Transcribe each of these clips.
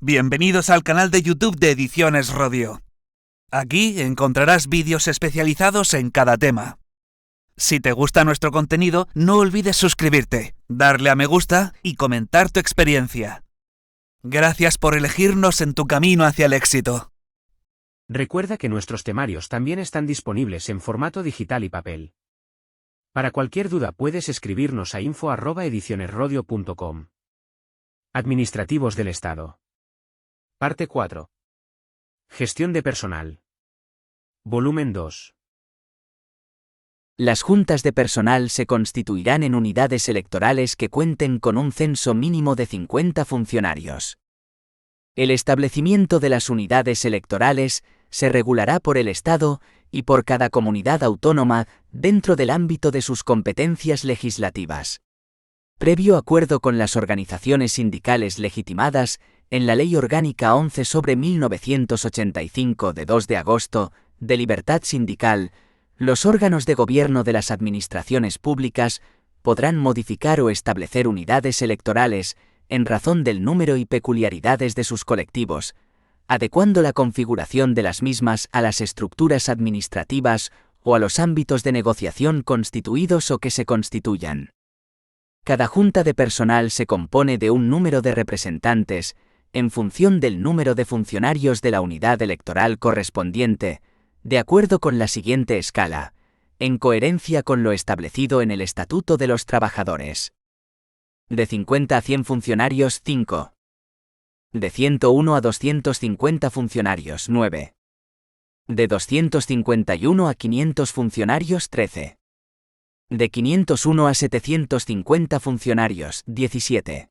Bienvenidos al canal de YouTube de Ediciones Rodio. Aquí encontrarás vídeos especializados en cada tema. Si te gusta nuestro contenido, no olvides suscribirte, darle a me gusta y comentar tu experiencia. Gracias por elegirnos en tu camino hacia el éxito. Recuerda que nuestros temarios también están disponibles en formato digital y papel. Para cualquier duda puedes escribirnos a info@edicionesrodio.com. Administrativos del Estado. Parte 4. Gestión de personal. Volumen 2. Las juntas de personal se constituirán en unidades electorales que cuenten con un censo mínimo de 50 funcionarios. El establecimiento de las unidades electorales se regulará por el Estado y por cada comunidad autónoma dentro del ámbito de sus competencias legislativas. Previo acuerdo con las organizaciones sindicales legitimadas en la Ley Orgánica 11/1985 de 2 de agosto, de libertad sindical, los órganos de gobierno de las administraciones públicas podrán modificar o establecer unidades electorales en razón del número y peculiaridades de sus colectivos, adecuando la configuración de las mismas a las estructuras administrativas o a los ámbitos de negociación constituidos o que se constituyan. Cada junta de personal se compone de un número de representantes, en función del número de funcionarios de la unidad electoral correspondiente, de acuerdo con la siguiente escala, en coherencia con lo establecido en el Estatuto de los Trabajadores. De 50 a 100 funcionarios, 5. De 101 a 250 funcionarios, 9. De 251 a 500 funcionarios, 13. De 501 a 750 funcionarios, 17.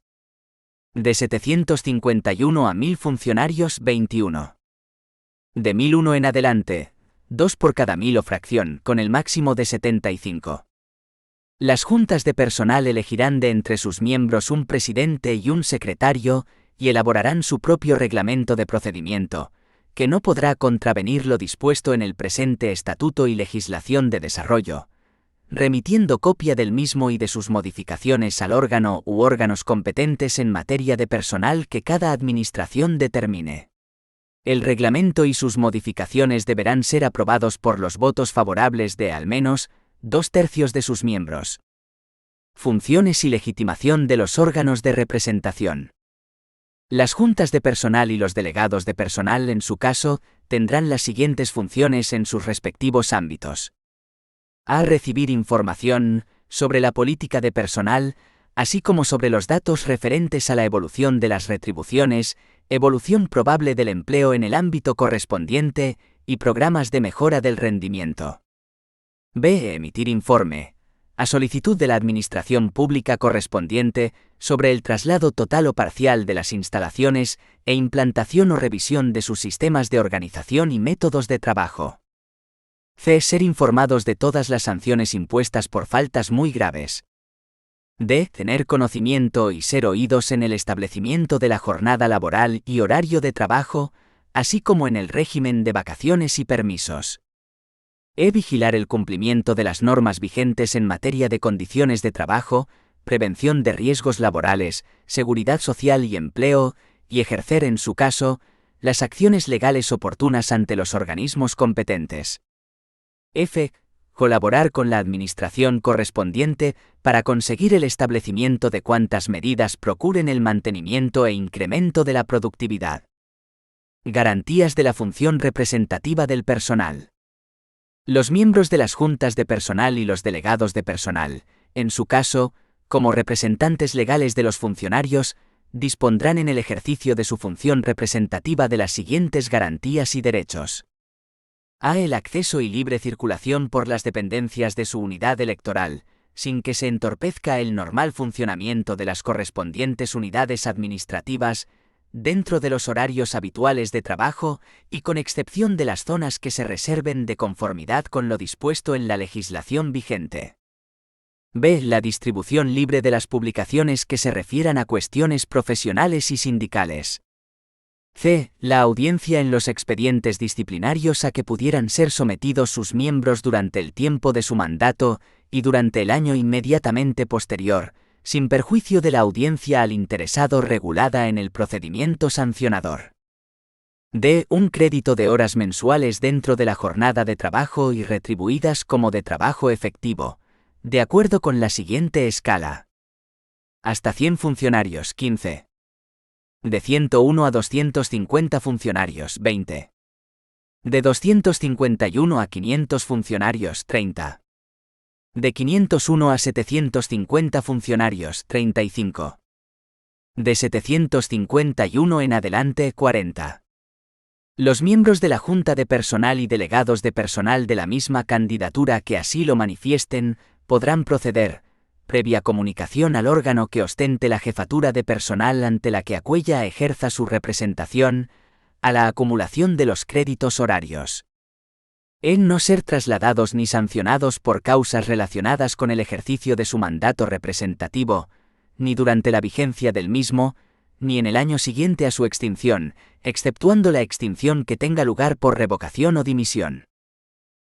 De 751 a 1000 funcionarios, 21. De 1001 en adelante, 2 por cada 1000 o fracción, con el máximo de 75. Las juntas de personal elegirán de entre sus miembros un presidente y un secretario y elaborarán su propio reglamento de procedimiento, que no podrá contravenir lo dispuesto en el presente Estatuto y legislación de desarrollo, remitiendo copia del mismo y de sus modificaciones al órgano u órganos competentes en materia de personal que cada administración determine. El reglamento y sus modificaciones deberán ser aprobados por los votos favorables de al menos 2/3 de sus miembros. Funciones y legitimación de los órganos de representación. Las juntas de personal y los delegados de personal, en su caso, tendrán las siguientes funciones en sus respectivos ámbitos. A. Recibir información sobre la política de personal, así como sobre los datos referentes a la evolución de las retribuciones, evolución probable del empleo en el ámbito correspondiente y programas de mejora del rendimiento. B. Emitir informe, a solicitud de la Administración Pública correspondiente, sobre el traslado total o parcial de las instalaciones e implantación o revisión de sus sistemas de organización y métodos de trabajo. C. Ser informados de todas las sanciones impuestas por faltas muy graves. D. Tener conocimiento y ser oídos en el establecimiento de la jornada laboral y horario de trabajo, así como en el régimen de vacaciones y permisos. E. Vigilar el cumplimiento de las normas vigentes en materia de condiciones de trabajo, prevención de riesgos laborales, seguridad social y empleo, y ejercer, en su caso, las acciones legales oportunas ante los organismos competentes. F. Colaborar con la administración correspondiente para conseguir el establecimiento de cuantas medidas procuren el mantenimiento e incremento de la productividad. Garantías de la función representativa del personal. Los miembros de las juntas de personal y los delegados de personal, en su caso, como representantes legales de los funcionarios, dispondrán en el ejercicio de su función representativa de las siguientes garantías y derechos. A. El acceso y libre circulación por las dependencias de su unidad electoral, sin que se entorpezca el normal funcionamiento de las correspondientes unidades administrativas, dentro de los horarios habituales de trabajo y con excepción de las zonas que se reserven de conformidad con lo dispuesto en la legislación vigente. B. La distribución libre de las publicaciones que se refieran a cuestiones profesionales y sindicales. C. La audiencia en los expedientes disciplinarios a que pudieran ser sometidos sus miembros durante el tiempo de su mandato y durante el año inmediatamente posterior, sin perjuicio de la audiencia al interesado regulada en el procedimiento sancionador. D. Un crédito de horas mensuales dentro de la jornada de trabajo y retribuidas como de trabajo efectivo, de acuerdo con la siguiente escala. Hasta 100 funcionarios, 15. De 101 a 250 funcionarios, 20. De 251 a 500 funcionarios, 30. De 501 a 750 funcionarios, 35. De 751 en adelante, 40. Los miembros de la Junta de Personal y delegados de personal de la misma candidatura que así lo manifiesten, podrán proceder, previa comunicación al órgano que ostente la jefatura de personal ante la que Acuella ejerza su representación, a la acumulación de los créditos horarios. En no ser trasladados ni sancionados por causas relacionadas con el ejercicio de su mandato representativo, ni durante la vigencia del mismo, ni en el año siguiente a su extinción, exceptuando la extinción que tenga lugar por revocación o dimisión.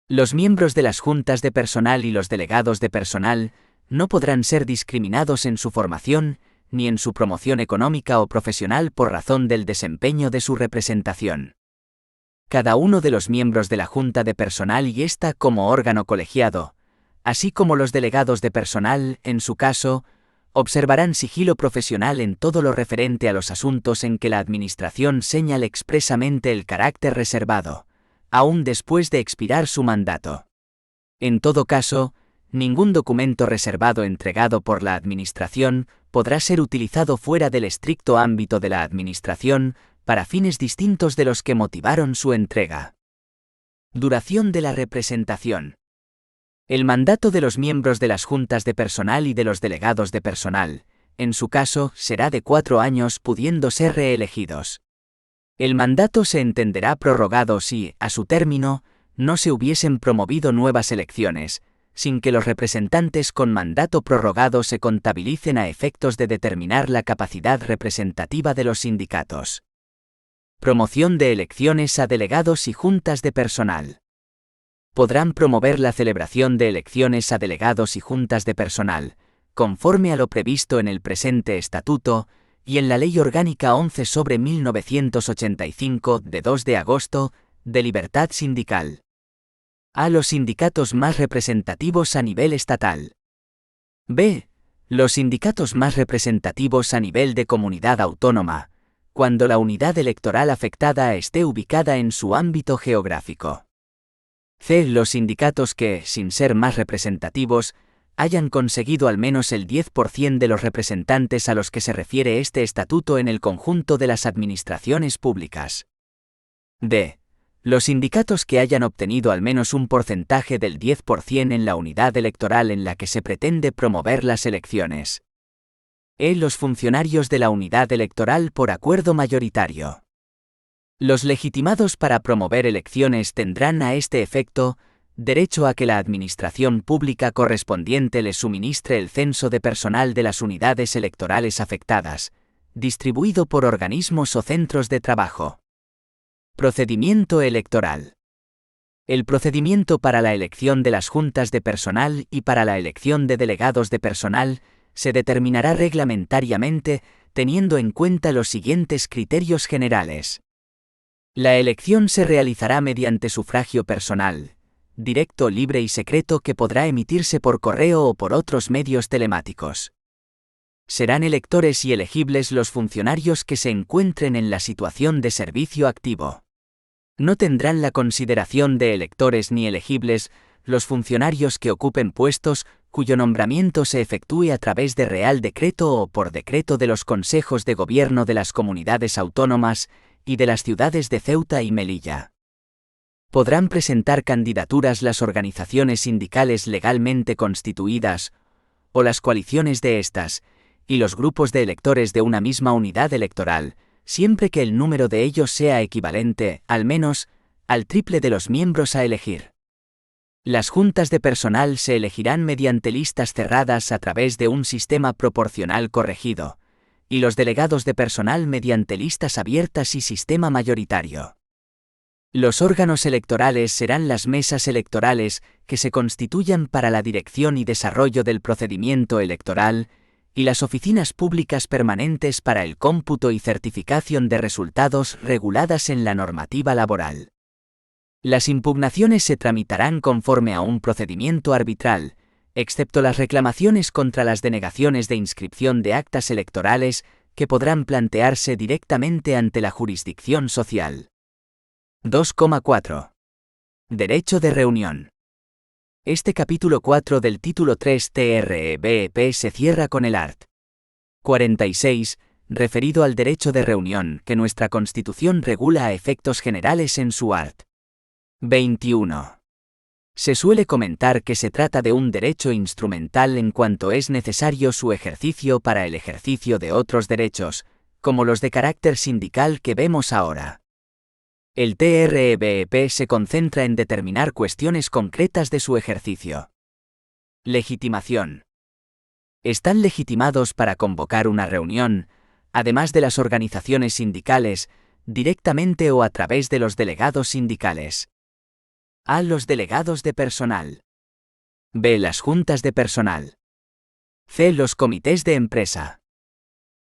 Los miembros de las juntas de personal y los delegados de personal no podrán ser discriminados en su formación, ni en su promoción económica o profesional por razón del desempeño de su representación. Cada uno de los miembros de la Junta de Personal y ésta como órgano colegiado, así como los delegados de personal, en su caso, observarán sigilo profesional en todo lo referente a los asuntos en que la Administración señale expresamente el carácter reservado, aún después de expirar su mandato. En todo caso, ningún documento reservado entregado por la Administración podrá ser utilizado fuera del estricto ámbito de la Administración para fines distintos de los que motivaron su entrega. Duración de la representación. El mandato de los miembros de las juntas de personal y de los delegados de personal, en su caso, será de 4 años pudiendo ser reelegidos. El mandato se entenderá prorrogado si, a su término, no se hubiesen promovido nuevas elecciones, sin que los representantes con mandato prorrogado se contabilicen a efectos de determinar la capacidad representativa de los sindicatos. Promoción de elecciones a delegados y juntas de personal. Podrán promover la celebración de elecciones a delegados y juntas de personal, conforme a lo previsto en el presente estatuto y en la Ley Orgánica 11/1985 de 2 de agosto, de libertad sindical. A los sindicatos más representativos a nivel estatal. B. Los sindicatos más representativos a nivel de comunidad autónoma, cuando la unidad electoral afectada esté ubicada en su ámbito geográfico. C. Los sindicatos que, sin ser más representativos, hayan conseguido al menos el 10% de los representantes a los que se refiere este estatuto en el conjunto de las administraciones públicas. D. Los sindicatos que hayan obtenido al menos un porcentaje del 10% en la unidad electoral en la que se pretende promover las elecciones. E. Los funcionarios de la unidad electoral por acuerdo mayoritario. Los legitimados para promover elecciones tendrán a este efecto derecho a que la administración pública correspondiente les suministre el censo de personal de las unidades electorales afectadas, distribuido por organismos o centros de trabajo. Procedimiento electoral. El procedimiento para la elección de las juntas de personal y para la elección de delegados de personal se determinará reglamentariamente teniendo en cuenta los siguientes criterios generales. La elección se realizará mediante sufragio personal, directo, libre y secreto que podrá emitirse por correo o por otros medios telemáticos. Serán electores y elegibles los funcionarios que se encuentren en la situación de servicio activo. No tendrán la consideración de electores ni elegibles los funcionarios que ocupen puestos cuyo nombramiento se efectúe a través de Real Decreto o por decreto de los consejos de gobierno de las comunidades autónomas y de las ciudades de Ceuta y Melilla. Podrán presentar candidaturas las organizaciones sindicales legalmente constituidas, o las coaliciones de estas, y los grupos de electores de una misma unidad electoral, siempre que el número de ellos sea equivalente, al menos, al triple de los miembros a elegir. Las juntas de personal se elegirán mediante listas cerradas a través de un sistema proporcional corregido, y los delegados de personal mediante listas abiertas y sistema mayoritario. Los órganos electorales serán las mesas electorales que se constituyan para la dirección y desarrollo del procedimiento electoral, y las oficinas públicas permanentes para el cómputo y certificación de resultados reguladas en la normativa laboral. Las impugnaciones se tramitarán conforme a un procedimiento arbitral, excepto las reclamaciones contra las denegaciones de inscripción de actas electorales que podrán plantearse directamente ante la jurisdicción social. 2,4. Derecho de reunión. Este capítulo 4 del título 3 TREBP se cierra con el art. 46, referido al derecho de reunión que nuestra Constitución regula a efectos generales en su art. 21. Se suele comentar que se trata de un derecho instrumental en cuanto es necesario su ejercicio para el ejercicio de otros derechos, como los de carácter sindical que vemos ahora. El TREBP se concentra en determinar cuestiones concretas de su ejercicio. Legitimación. Están legitimados para convocar una reunión, además de las organizaciones sindicales, directamente o a través de los delegados sindicales. A. Los delegados de personal. B. Las juntas de personal. C. Los comités de empresa.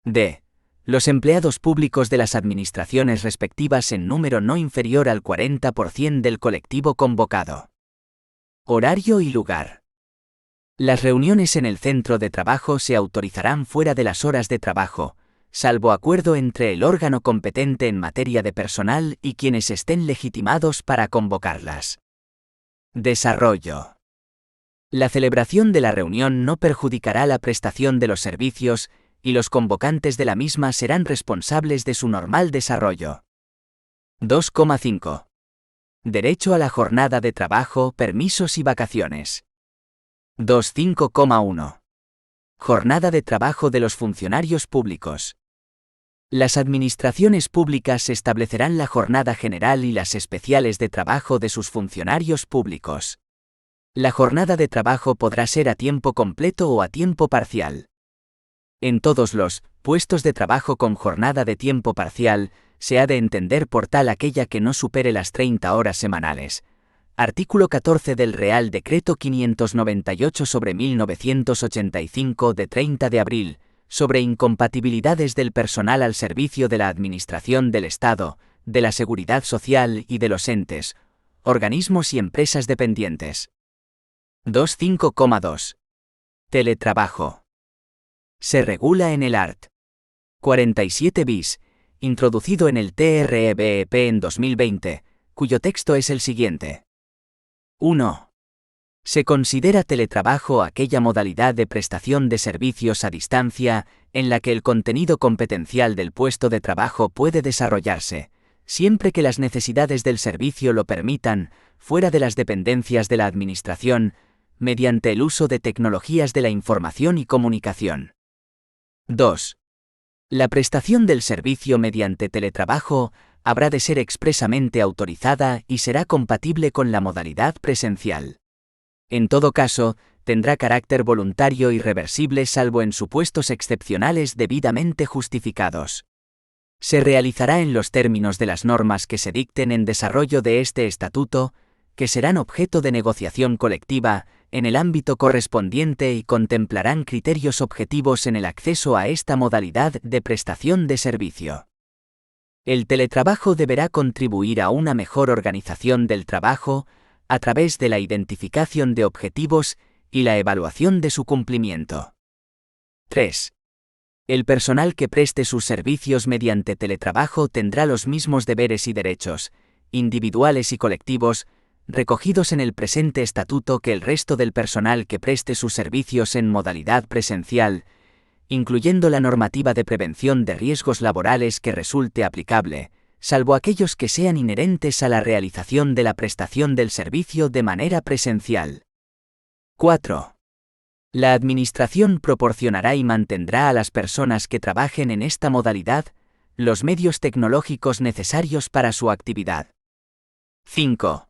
D. Los empleados públicos de las administraciones respectivas en número no inferior al 40% del colectivo convocado. Horario y lugar. Las reuniones en el centro de trabajo se autorizarán fuera de las horas de trabajo, salvo acuerdo entre el órgano competente en materia de personal y quienes estén legitimados para convocarlas. Desarrollo. La celebración de la reunión no perjudicará la prestación de los servicios y los convocantes de la misma serán responsables de su normal desarrollo. 2,5. Derecho a la jornada de trabajo, permisos y vacaciones. 2,5,1. Jornada de trabajo de los funcionarios públicos. Las administraciones públicas establecerán la jornada general y las especiales de trabajo de sus funcionarios públicos. La jornada de trabajo podrá ser a tiempo completo o a tiempo parcial. En todos los puestos de trabajo con jornada de tiempo parcial, se ha de entender por tal aquella que no supere las 30 horas semanales. Artículo 14 del Real Decreto 598/1985 de 30 de abril, sobre incompatibilidades del personal al servicio de la Administración del Estado, de la Seguridad Social y de los entes, organismos y empresas dependientes. 2,5,2. Teletrabajo. Se regula en el art. 47 bis, introducido en el TREBP en 2020, cuyo texto es el siguiente. 1. Se considera teletrabajo aquella modalidad de prestación de servicios a distancia en la que el contenido competencial del puesto de trabajo puede desarrollarse, siempre que las necesidades del servicio lo permitan, fuera de las dependencias de la Administración, mediante el uso de tecnologías de la información y comunicación. 2. La prestación del servicio mediante teletrabajo habrá de ser expresamente autorizada y será compatible con la modalidad presencial. En todo caso, tendrá carácter voluntario y reversible salvo en supuestos excepcionales debidamente justificados. Se realizará en los términos de las normas que se dicten en desarrollo de este estatuto, que serán objeto de negociación colectiva, en el ámbito correspondiente y contemplarán criterios objetivos en el acceso a esta modalidad de prestación de servicio. El teletrabajo deberá contribuir a una mejor organización del trabajo, a través de la identificación de objetivos y la evaluación de su cumplimiento. 3. El personal que preste sus servicios mediante teletrabajo tendrá los mismos deberes y derechos, individuales y colectivos, recogidos en el presente estatuto que el resto del personal que preste sus servicios en modalidad presencial, incluyendo la normativa de prevención de riesgos laborales que resulte aplicable, salvo aquellos que sean inherentes a la realización de la prestación del servicio de manera presencial. 4. La Administración proporcionará y mantendrá a las personas que trabajen en esta modalidad los medios tecnológicos necesarios para su actividad. 5.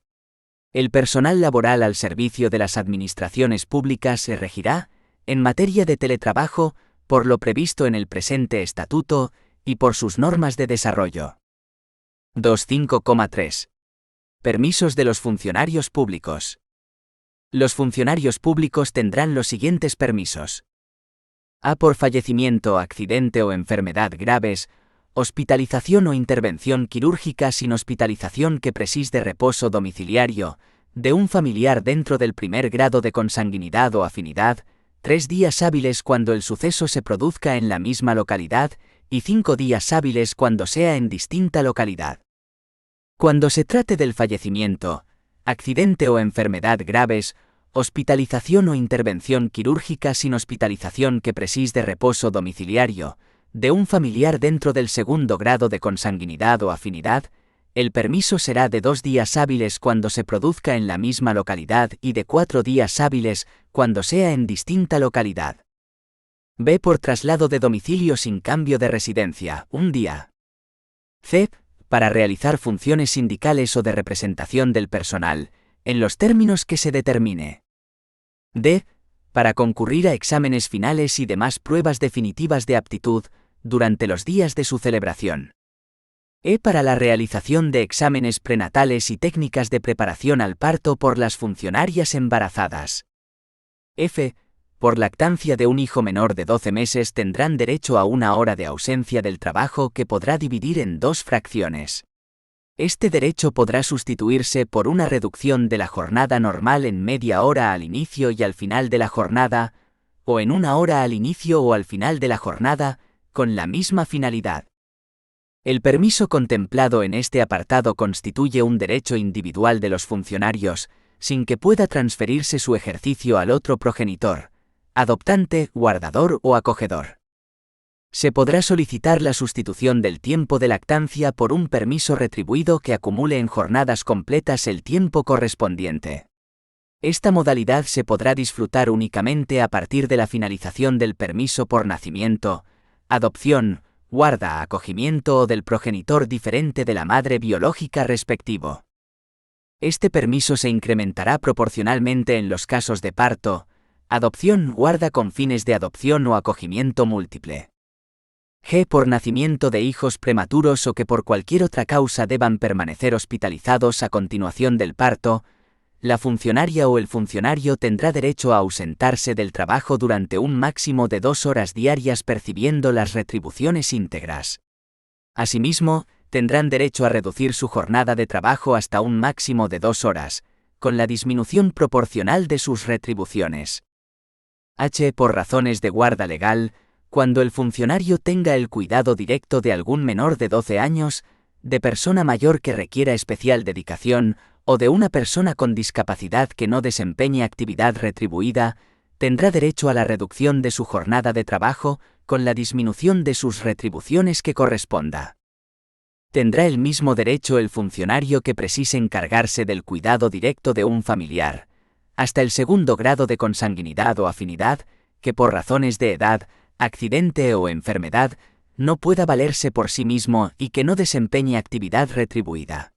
El personal laboral al servicio de las administraciones públicas se regirá, en materia de teletrabajo, por lo previsto en el presente estatuto y por sus normas de desarrollo. 2,5,3. Permisos de los funcionarios públicos. Los funcionarios públicos tendrán los siguientes permisos. A por fallecimiento, accidente o enfermedad graves, hospitalización o intervención quirúrgica sin hospitalización que precise de reposo domiciliario, de un familiar dentro del primer grado de consanguinidad o afinidad, 3 días hábiles cuando el suceso se produzca en la misma localidad y 5 días hábiles cuando sea en distinta localidad. Cuando se trate del fallecimiento, accidente o enfermedad graves, hospitalización o intervención quirúrgica sin hospitalización que precise de reposo domiciliario, de un familiar dentro del segundo grado de consanguinidad o afinidad, el permiso será de 2 días hábiles cuando se produzca en la misma localidad y de 4 días hábiles cuando sea en distinta localidad. B por traslado de domicilio sin cambio de residencia, 1 día. C para realizar funciones sindicales o de representación del personal, en los términos que se determine. D para concurrir a exámenes finales y demás pruebas definitivas de aptitud durante los días de su celebración. E para la realización de exámenes prenatales y técnicas de preparación al parto por las funcionarias embarazadas. F por lactancia de un hijo menor de 12 meses tendrán derecho a 1 hora de ausencia del trabajo que podrá dividir en 2 fracciones. Este derecho podrá sustituirse por una reducción de la jornada normal en media hora al inicio y al final de la jornada, o en 1 hora al inicio o al final de la jornada, con la misma finalidad. El permiso contemplado en este apartado constituye un derecho individual de los funcionarios, sin que pueda transferirse su ejercicio al otro progenitor, adoptante, guardador o acogedor. Se podrá solicitar la sustitución del tiempo de lactancia por un permiso retribuido que acumule en jornadas completas el tiempo correspondiente. Esta modalidad se podrá disfrutar únicamente a partir de la finalización del permiso por nacimiento, adopción, guarda, acogimiento o del progenitor diferente de la madre biológica respectivo. Este permiso se incrementará proporcionalmente en los casos de parto, adopción, guarda con fines de adopción o acogimiento múltiple. G por nacimiento de hijos prematuros o que por cualquier otra causa deban permanecer hospitalizados a continuación del parto, la funcionaria o el funcionario tendrá derecho a ausentarse del trabajo durante un máximo de 2 horas diarias percibiendo las retribuciones íntegras. Asimismo, tendrán derecho a reducir su jornada de trabajo hasta un máximo de 2 horas, con la disminución proporcional de sus retribuciones. H por razones de guarda legal, cuando el funcionario tenga el cuidado directo de algún menor de 12 años, de persona mayor que requiera especial dedicación, o de una persona con discapacidad que no desempeñe actividad retribuida, tendrá derecho a la reducción de su jornada de trabajo, con la disminución de sus retribuciones que corresponda. Tendrá el mismo derecho el funcionario que precise encargarse del cuidado directo de un familiar, hasta el segundo grado de consanguinidad o afinidad, que por razones de edad, accidente o enfermedad, no pueda valerse por sí mismo y que no desempeñe actividad retribuida.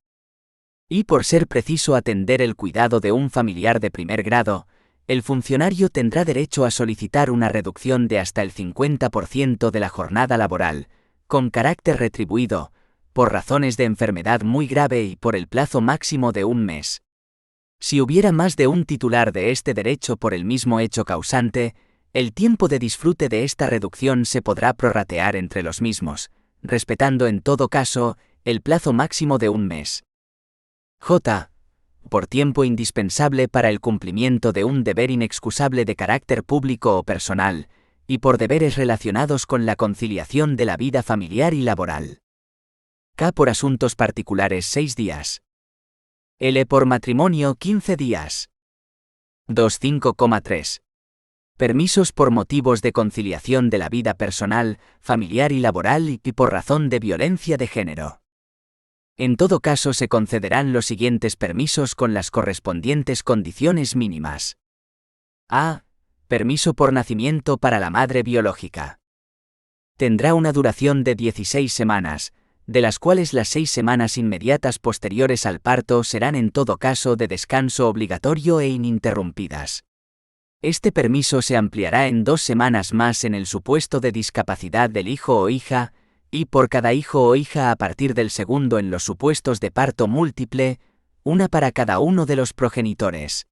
Y por ser preciso atender el cuidado de un familiar de primer grado, el funcionario tendrá derecho a solicitar una reducción de hasta el 50% de la jornada laboral, con carácter retribuido, por razones de enfermedad muy grave y por el plazo máximo de 1 mes. Si hubiera más de un titular de este derecho por el mismo hecho causante, el tiempo de disfrute de esta reducción se podrá prorratear entre los mismos, respetando en todo caso el plazo máximo de 1 mes. J. Por tiempo indispensable para el cumplimiento de un deber inexcusable de carácter público o personal, y por deberes relacionados con la conciliación de la vida familiar y laboral. K. Por asuntos particulares 6 días. L. Por matrimonio 15 días. 2.5,3. Permisos por motivos de conciliación de la vida personal, familiar y laboral y por razón de violencia de género. En todo caso se concederán los siguientes permisos con las correspondientes condiciones mínimas. A. Permiso por nacimiento para la madre biológica. Tendrá una duración de 16 semanas, de las cuales las 6 semanas inmediatas posteriores al parto serán en todo caso de descanso obligatorio e ininterrumpidas. Este permiso se ampliará en 2 semanas más en el supuesto de discapacidad del hijo o hija, y por cada hijo o hija a partir del segundo en los supuestos de parto múltiple, 1 para cada uno de los progenitores.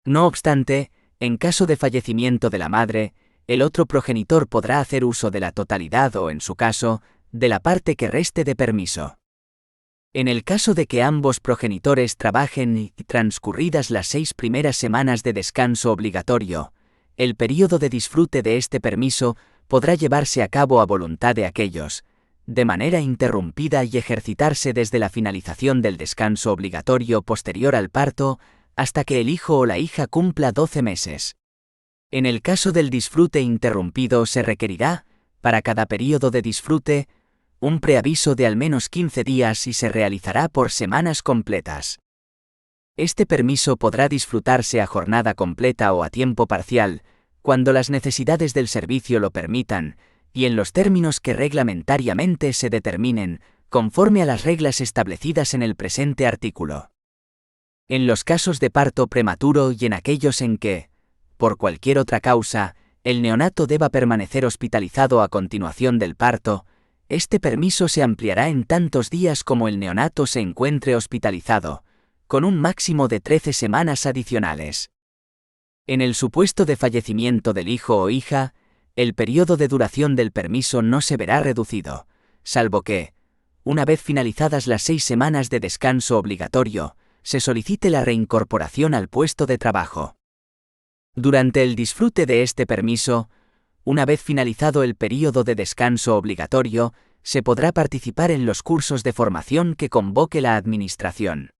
No obstante, en caso de fallecimiento de la madre, el otro progenitor podrá hacer uso de la totalidad o, en su caso, de la parte que reste de permiso. En el caso de que ambos progenitores trabajen y transcurridas las 6 primeras semanas de descanso obligatorio, el período de disfrute de este permiso podrá llevarse a cabo a voluntad de aquellos, de manera interrumpida y ejercitarse desde la finalización del descanso obligatorio posterior al parto hasta que el hijo o la hija cumpla 12 meses. En el caso del disfrute interrumpido se requerirá, para cada período de disfrute, un preaviso de al menos 15 días y se realizará por semanas completas. Este permiso podrá disfrutarse a jornada completa o a tiempo parcial, cuando las necesidades del servicio lo permitan, y en los términos que reglamentariamente se determinen, conforme a las reglas establecidas en el presente artículo. En los casos de parto prematuro y en aquellos en que, por cualquier otra causa, el neonato deba permanecer hospitalizado a continuación del parto, este permiso se ampliará en tantos días como el neonato se encuentre hospitalizado, con un máximo de 13 semanas adicionales. En el supuesto de fallecimiento del hijo o hija, el periodo de duración del permiso no se verá reducido, salvo que, una vez finalizadas las 6 semanas de descanso obligatorio, se solicite la reincorporación al puesto de trabajo. Durante el disfrute de este permiso, una vez finalizado el período de descanso obligatorio, se podrá participar en los cursos de formación que convoque la Administración.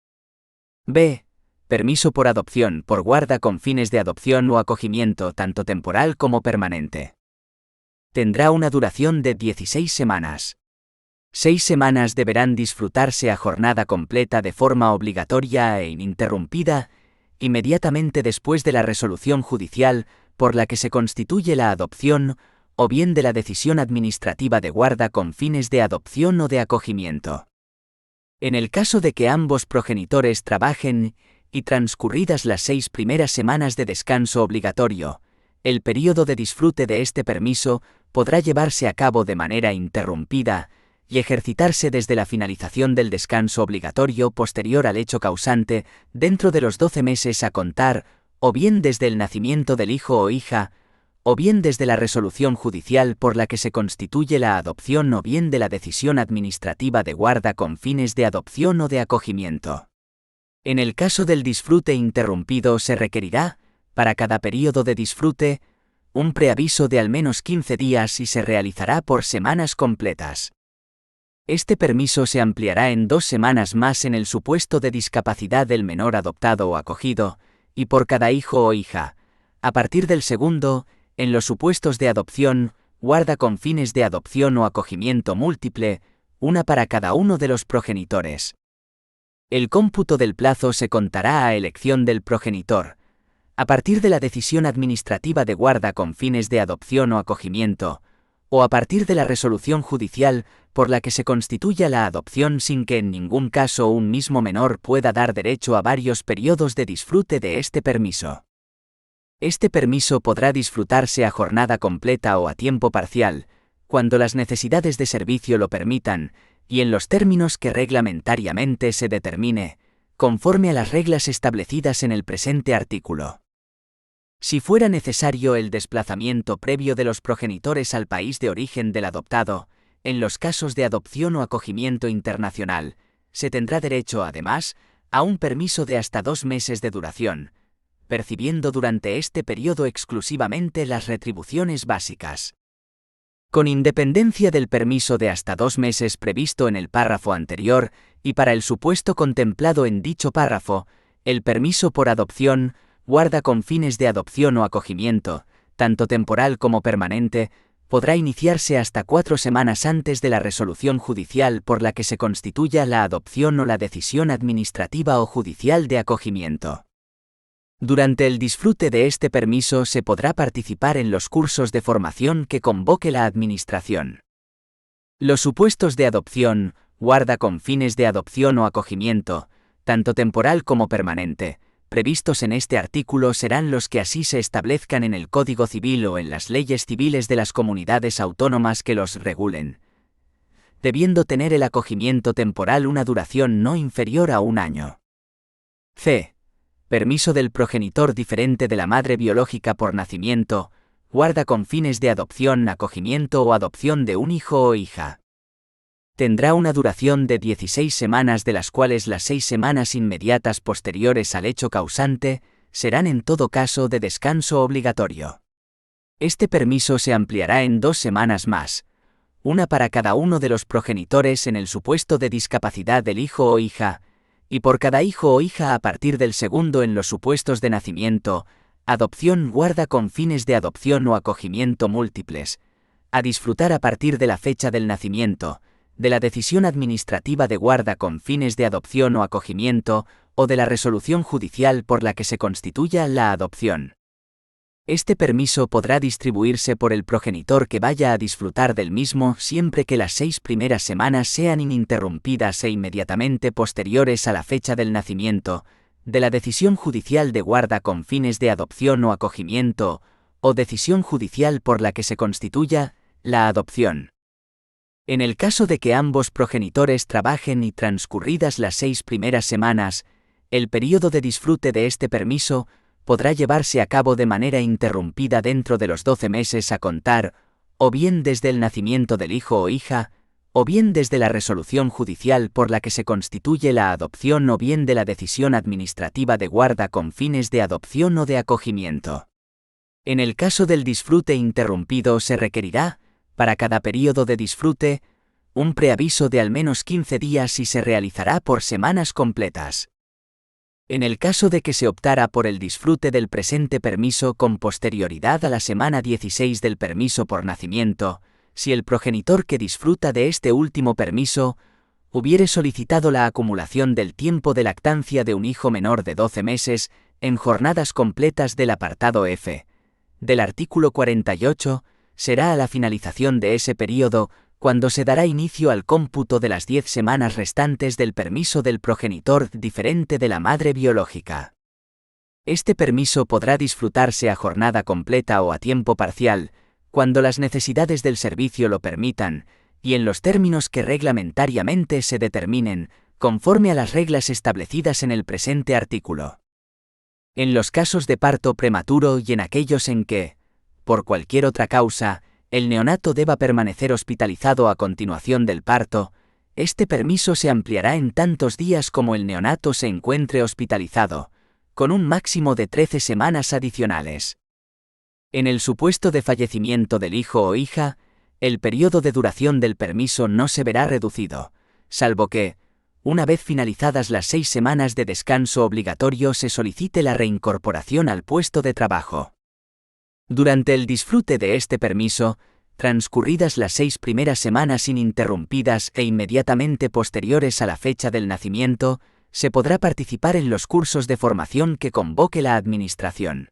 B. Permiso por adopción por guarda con fines de adopción o acogimiento tanto temporal como permanente. Tendrá una duración de 16 semanas. 6 semanas deberán disfrutarse a jornada completa de forma obligatoria e ininterrumpida, inmediatamente después de la resolución judicial por la que se constituye la adopción, o bien de la decisión administrativa de guarda con fines de adopción o de acogimiento. En el caso de que ambos progenitores trabajen, y transcurridas las 6 primeras semanas de descanso obligatorio, el período de disfrute de este permiso podrá llevarse a cabo de manera interrumpida y ejercitarse desde la finalización del descanso obligatorio posterior al hecho causante dentro de los 12 meses a contar, o bien desde el nacimiento del hijo o hija, o bien desde la resolución judicial por la que se constituye la adopción o bien de la decisión administrativa de guarda con fines de adopción o de acogimiento. En el caso del disfrute interrumpido se requerirá, para cada período de disfrute, un preaviso de al menos 15 días y se realizará por semanas completas. Este permiso se ampliará en 2 semanas más en el supuesto de discapacidad del menor adoptado o acogido, y por cada hijo o hija, a partir del segundo, en los supuestos de adopción, guarda con fines de adopción o acogimiento múltiple, una para cada uno de los progenitores. El cómputo del plazo se contará a elección del progenitor, a partir de la decisión administrativa de guarda con fines de adopción o acogimiento, o a partir de la resolución judicial por la que se constituya la adopción sin que en ningún caso un mismo menor pueda dar derecho a varios periodos de disfrute de este permiso. Este permiso podrá disfrutarse a jornada completa o a tiempo parcial, cuando las necesidades de servicio lo permitan, y en los términos que reglamentariamente se determine, conforme a las reglas establecidas en el presente artículo. Si fuera necesario el desplazamiento previo de los progenitores al país de origen del adoptado, en los casos de adopción o acogimiento internacional, se tendrá derecho, además, a un permiso de hasta 2 meses de duración, percibiendo durante este periodo exclusivamente las retribuciones básicas. Con independencia del permiso de hasta 2 meses previsto en el párrafo anterior, y para el supuesto contemplado en dicho párrafo, el permiso por adopción, guarda con fines de adopción o acogimiento, tanto temporal como permanente, podrá iniciarse hasta 4 semanas antes de la resolución judicial por la que se constituya la adopción o la decisión administrativa o judicial de acogimiento. Durante el disfrute de este permiso se podrá participar en los cursos de formación que convoque la Administración. Los supuestos de adopción, guarda con fines de adopción o acogimiento, tanto temporal como permanente, previstos en este artículo serán los que así se establezcan en el Código Civil o en las leyes civiles de las comunidades autónomas que los regulen, debiendo tener el acogimiento temporal una duración no inferior a 1 año. C. Permiso del progenitor diferente de la madre biológica por nacimiento, guarda con fines de adopción, acogimiento o adopción de un hijo o hija. Tendrá una duración de 16 semanas, de las cuales las 6 semanas inmediatas posteriores al hecho causante serán en todo caso de descanso obligatorio. Este permiso se ampliará en 2 semanas más, una para cada uno de los progenitores en el supuesto de discapacidad del hijo o hija, y por cada hijo o hija a partir del segundo en los supuestos de nacimiento, adopción, guarda con fines de adopción o acogimiento múltiples, a disfrutar a partir de la fecha del nacimiento, de la decisión administrativa de guarda con fines de adopción o acogimiento, o de la resolución judicial por la que se constituya la adopción. Este permiso podrá distribuirse por el progenitor que vaya a disfrutar del mismo siempre que las 6 primeras semanas sean ininterrumpidas e inmediatamente posteriores a la fecha del nacimiento, de la decisión judicial de guarda con fines de adopción o acogimiento, o decisión judicial por la que se constituya la adopción. En el caso de que ambos progenitores trabajen y transcurridas las 6 primeras semanas, el período de disfrute de este permiso podrá llevarse a cabo de manera interrumpida dentro de los 12 meses a contar, o bien desde el nacimiento del hijo o hija, o bien desde la resolución judicial por la que se constituye la adopción, o bien de la decisión administrativa de guarda con fines de adopción o de acogimiento. En el caso del disfrute interrumpido se requerirá, para cada período de disfrute, un preaviso de al menos 15 días y se realizará por semanas completas. En el caso de que se optara por el disfrute del presente permiso con posterioridad a la semana 16 del permiso por nacimiento, si el progenitor que disfruta de este último permiso hubiere solicitado la acumulación del tiempo de lactancia de un hijo menor de 12 meses en jornadas completas del apartado F del artículo 48, será a la finalización de ese período cuando se dará inicio al cómputo de las 10 semanas restantes del permiso del progenitor diferente de la madre biológica. Este permiso podrá disfrutarse a jornada completa o a tiempo parcial, cuando las necesidades del servicio lo permitan, y en los términos que reglamentariamente se determinen, conforme a las reglas establecidas en el presente artículo. En los casos de parto prematuro y en aquellos en que, por cualquier otra causa, el neonato deba permanecer hospitalizado a continuación del parto, este permiso se ampliará en tantos días como el neonato se encuentre hospitalizado, con un máximo de 13 semanas adicionales. En el supuesto de fallecimiento del hijo o hija, el periodo de duración del permiso no se verá reducido, salvo que, una vez finalizadas las 6 semanas de descanso obligatorio, se solicite la reincorporación al puesto de trabajo. Durante el disfrute de este permiso, transcurridas las 6 primeras semanas ininterrumpidas e inmediatamente posteriores a la fecha del nacimiento, se podrá participar en los cursos de formación que convoque la Administración.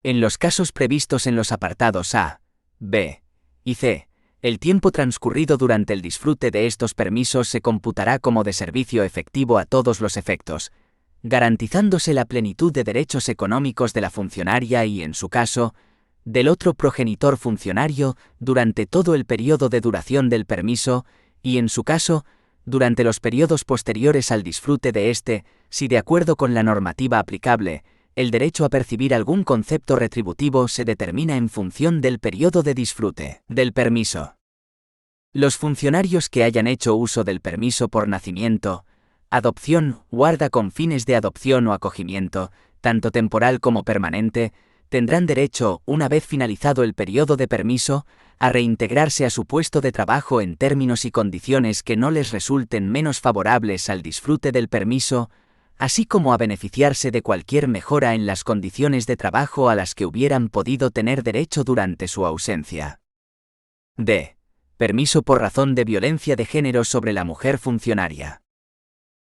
En los casos previstos en los apartados A, B y C, el tiempo transcurrido durante el disfrute de estos permisos se computará como de servicio efectivo a todos los efectos, garantizándose la plenitud de derechos económicos de la funcionaria y, en su caso, del otro progenitor funcionario durante todo el periodo de duración del permiso y, en su caso, durante los periodos posteriores al disfrute de este, si de acuerdo con la normativa aplicable, el derecho a percibir algún concepto retributivo se determina en función del periodo de disfrute del permiso. Los funcionarios que hayan hecho uso del permiso por nacimiento, adopción, guarda con fines de adopción o acogimiento, tanto temporal como permanente, tendrán derecho, una vez finalizado el periodo de permiso, a reintegrarse a su puesto de trabajo en términos y condiciones que no les resulten menos favorables al disfrute del permiso, así como a beneficiarse de cualquier mejora en las condiciones de trabajo a las que hubieran podido tener derecho durante su ausencia. D. Permiso por razón de violencia de género sobre la mujer funcionaria.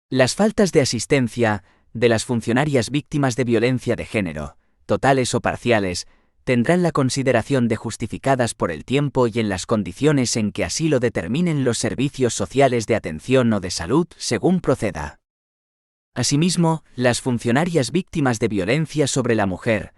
Las faltas de asistencia de las funcionarias víctimas de violencia de género, totales o parciales, tendrán la consideración de justificadas por el tiempo y en las condiciones en que así lo determinen los servicios sociales de atención o de salud, según proceda. Asimismo, las funcionarias víctimas de violencia sobre la mujer,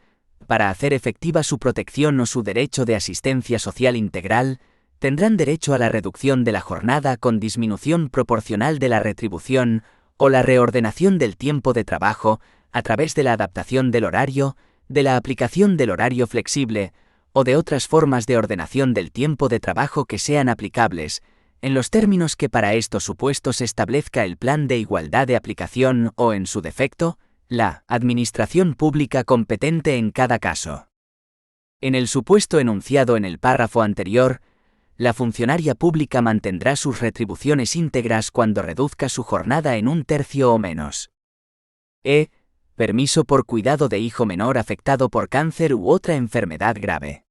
para hacer efectiva su protección o su derecho de asistencia social integral, tendrán derecho a la reducción de la jornada con disminución proporcional de la retribución o la reordenación del tiempo de trabajo a través de la adaptación del horario, de la aplicación del horario flexible o de otras formas de ordenación del tiempo de trabajo que sean aplicables, en los términos que para estos supuestos establezca el plan de igualdad de aplicación o, en su defecto, la administración pública competente en cada caso. En el supuesto enunciado en el párrafo anterior, la funcionaria pública mantendrá sus retribuciones íntegras cuando reduzca su jornada en 1/3 o menos. Permiso por cuidado de hijo menor afectado por cáncer u otra enfermedad grave.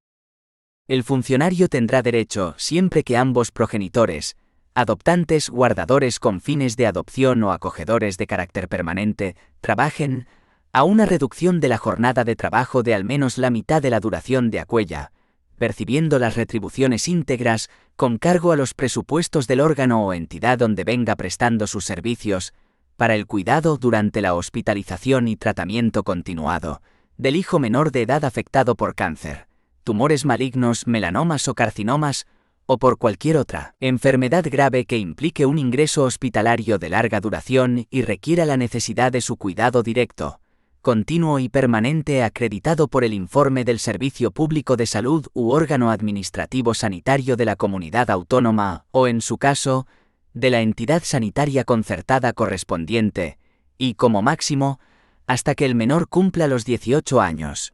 El funcionario tendrá derecho, siempre que ambos progenitores, adoptantes, guardadores con fines de adopción o acogedores de carácter permanente, trabajen, a una reducción de la jornada de trabajo de al menos la mitad de la duración de aquella, percibiendo las retribuciones íntegras con cargo a los presupuestos del órgano o entidad donde venga prestando sus servicios, para el cuidado durante la hospitalización y tratamiento continuado del hijo menor de edad afectado por cáncer, tumores malignos, melanomas o carcinomas, o por cualquier otra enfermedad grave que implique un ingreso hospitalario de larga duración y requiera la necesidad de su cuidado directo, continuo y permanente acreditado por el informe del Servicio Público de Salud u órgano administrativo sanitario de la comunidad autónoma o, en su caso, de la entidad sanitaria concertada correspondiente, y, como máximo, hasta que el menor cumpla los 18 años.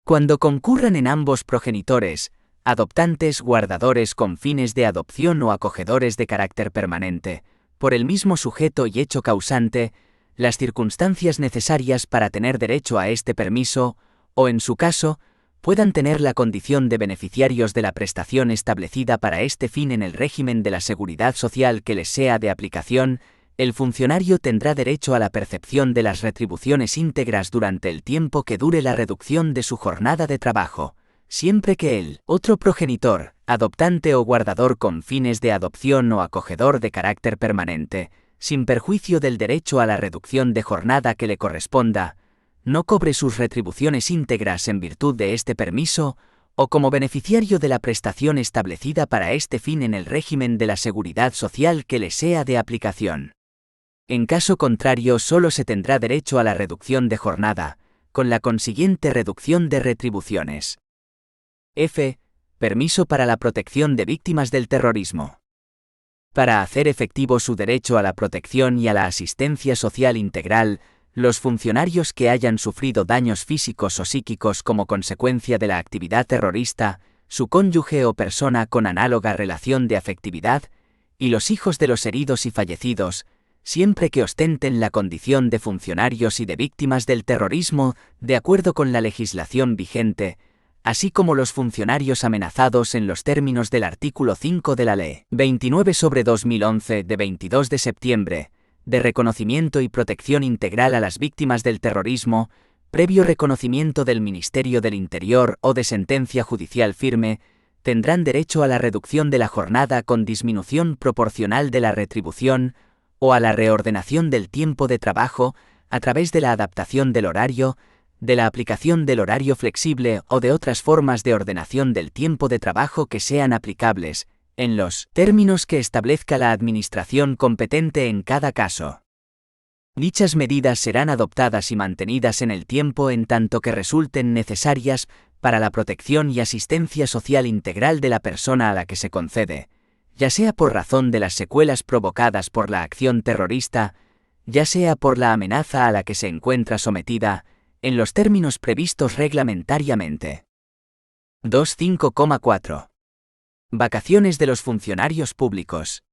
Cuando concurran en ambos progenitores, adoptantes, guardadores con fines de adopción o acogedores de carácter permanente, por el mismo sujeto y hecho causante, las circunstancias necesarias para tener derecho a este permiso, o en su caso, puedan tener la condición de beneficiarios de la prestación establecida para este fin en el régimen de la seguridad social que les sea de aplicación, el funcionario tendrá derecho a la percepción de las retribuciones íntegras durante el tiempo que dure la reducción de su jornada de trabajo, siempre que el otro progenitor, adoptante o guardador con fines de adopción o acogedor de carácter permanente, sin perjuicio del derecho a la reducción de jornada que le corresponda, no cobre sus retribuciones íntegras en virtud de este permiso, o como beneficiario de la prestación establecida para este fin en el régimen de la seguridad social que le sea de aplicación. En caso contrario, solo se tendrá derecho a la reducción de jornada, con la consiguiente reducción de retribuciones. Permiso para la protección de víctimas del terrorismo. Para hacer efectivo su derecho a la protección y a la asistencia social integral, los funcionarios que hayan sufrido daños físicos o psíquicos como consecuencia de la actividad terrorista, su cónyuge o persona con análoga relación de afectividad, y los hijos de los heridos y fallecidos, siempre que ostenten la condición de funcionarios y de víctimas del terrorismo, de acuerdo con la legislación vigente, así como los funcionarios amenazados en los términos del artículo 5 de la Ley 29/2011 de 22 de septiembre, de reconocimiento y protección integral a las víctimas del terrorismo, previo reconocimiento del Ministerio del Interior o de sentencia judicial firme, tendrán derecho a la reducción de la jornada con disminución proporcional de la retribución, o a la reordenación del tiempo de trabajo, a través de la adaptación del horario, de la aplicación del horario flexible o de otras formas de ordenación del tiempo de trabajo que sean aplicables, en los términos que establezca la administración competente en cada caso. Dichas medidas serán adoptadas y mantenidas en el tiempo en tanto que resulten necesarias para la protección y asistencia social integral de la persona a la que se concede, ya sea por razón de las secuelas provocadas por la acción terrorista, ya sea por la amenaza a la que se encuentra sometida, en los términos previstos reglamentariamente. 2.5,4. Vacaciones de los funcionarios públicos.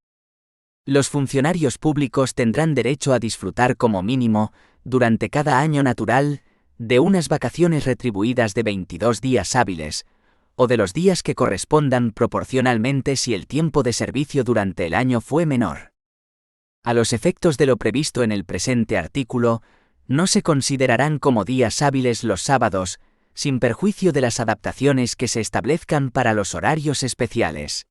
Los funcionarios públicos tendrán derecho a disfrutar como mínimo, durante cada año natural, de unas vacaciones retribuidas de 22 días hábiles, o de los días que correspondan proporcionalmente si el tiempo de servicio durante el año fue menor. A los efectos de lo previsto en el presente artículo, no se considerarán como días hábiles los sábados, sin perjuicio de las adaptaciones que se establezcan para los horarios especiales.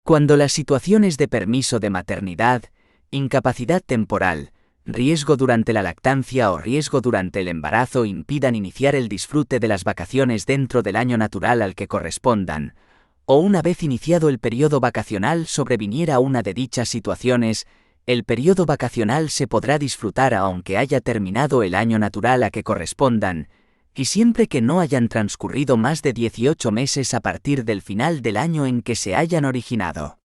Cuando las situaciones de permiso de maternidad, incapacidad temporal, riesgo durante la lactancia o riesgo durante el embarazo impidan iniciar el disfrute de las vacaciones dentro del año natural al que correspondan, o una vez iniciado el periodo vacacional sobreviniera una de dichas situaciones, el periodo vacacional se podrá disfrutar aunque haya terminado el año natural a que correspondan, y siempre que no hayan transcurrido más de 18 meses a partir del final del año en que se hayan originado.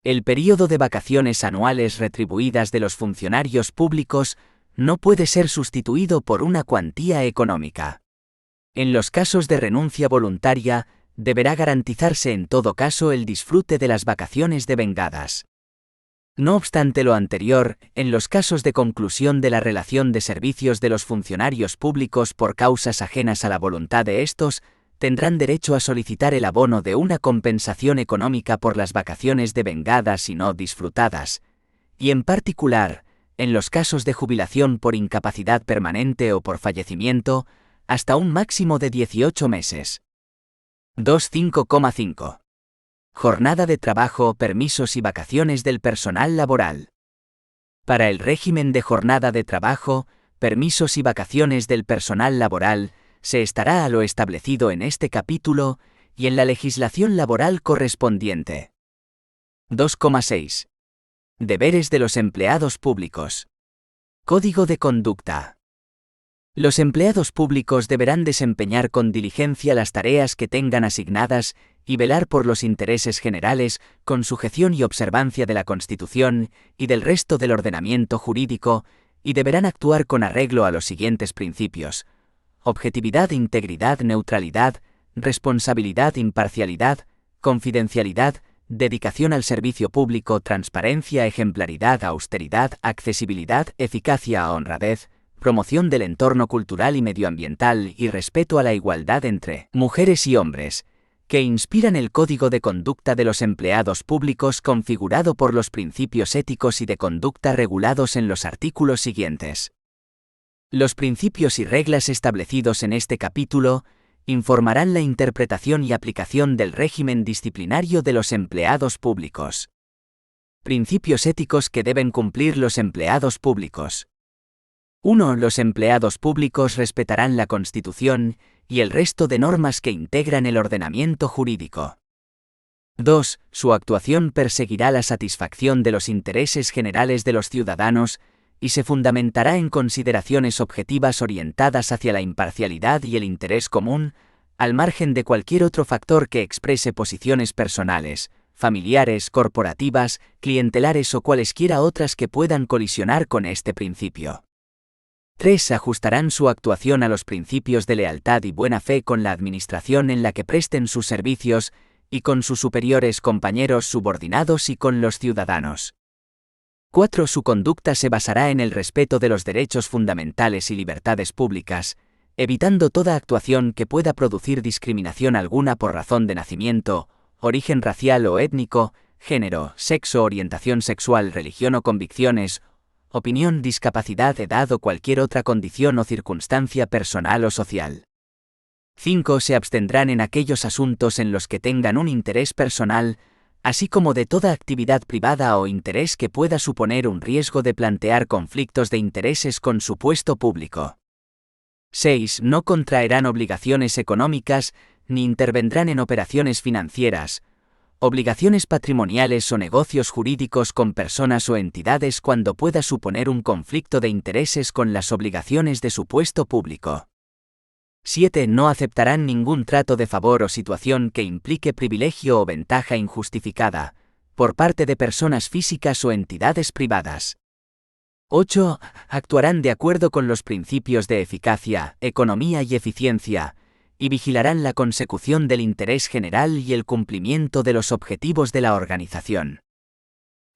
El período de vacaciones anuales retribuidas de los funcionarios públicos no puede ser sustituido por una cuantía económica. En los casos de renuncia voluntaria, deberá garantizarse en todo caso el disfrute de las vacaciones devengadas. No obstante lo anterior, en los casos de conclusión de la relación de servicios de los funcionarios públicos por causas ajenas a la voluntad de estos, tendrán derecho a solicitar el abono de una compensación económica por las vacaciones devengadas y no disfrutadas, y en particular, en los casos de jubilación por incapacidad permanente o por fallecimiento, hasta un máximo de 18 meses. 2.5,5. Jornada de trabajo, permisos y vacaciones del personal laboral. Para el régimen de jornada de trabajo, permisos y vacaciones del personal laboral, se estará a lo establecido en este capítulo y en la legislación laboral correspondiente. 2,6. Deberes de los empleados públicos. Código de conducta. Los empleados públicos deberán desempeñar con diligencia las tareas que tengan asignadas y velar por los intereses generales con sujeción y observancia de la Constitución y del resto del ordenamiento jurídico, y deberán actuar con arreglo a los siguientes principios: objetividad, integridad, neutralidad, responsabilidad, imparcialidad, confidencialidad, dedicación al servicio público, transparencia, ejemplaridad, austeridad, accesibilidad, eficacia, honradez, promoción del entorno cultural y medioambiental y respeto a la igualdad entre mujeres y hombres, que inspiran el Código de Conducta de los Empleados Públicos configurado por los principios éticos y de conducta regulados en los artículos siguientes. Los principios y reglas establecidos en este capítulo informarán la interpretación y aplicación del régimen disciplinario de los empleados públicos. Principios éticos que deben cumplir los empleados públicos. 1. Los empleados públicos respetarán la Constitución y el resto de normas que integran el ordenamiento jurídico. 2. Su actuación perseguirá la satisfacción de los intereses generales de los ciudadanos y se fundamentará en consideraciones objetivas orientadas hacia la imparcialidad y el interés común, al margen de cualquier otro factor que exprese posiciones personales, familiares, corporativas, clientelares o cualesquiera otras que puedan colisionar con este principio. 3. Ajustarán su actuación a los principios de lealtad y buena fe con la administración en la que presten sus servicios y con sus superiores, compañeros subordinados y con los ciudadanos. 4. Su conducta se basará en el respeto de los derechos fundamentales y libertades públicas, evitando toda actuación que pueda producir discriminación alguna por razón de nacimiento, origen racial o étnico, género, sexo, orientación sexual, religión o convicciones, opinión, discapacidad, edad o cualquier otra condición o circunstancia personal o social. 5. Se abstendrán en aquellos asuntos en los que tengan un interés personal, así como de toda actividad privada o interés que pueda suponer un riesgo de plantear conflictos de intereses con su puesto público. 6. No contraerán obligaciones económicas ni intervendrán en operaciones financieras, obligaciones patrimoniales o negocios jurídicos con personas o entidades cuando pueda suponer un conflicto de intereses con las obligaciones de su puesto público. 7. No aceptarán ningún trato de favor o situación que implique privilegio o ventaja injustificada, por parte de personas físicas o entidades privadas. 8. Actuarán de acuerdo con los principios de eficacia, economía y eficiencia, y vigilarán la consecución del interés general y el cumplimiento de los objetivos de la organización.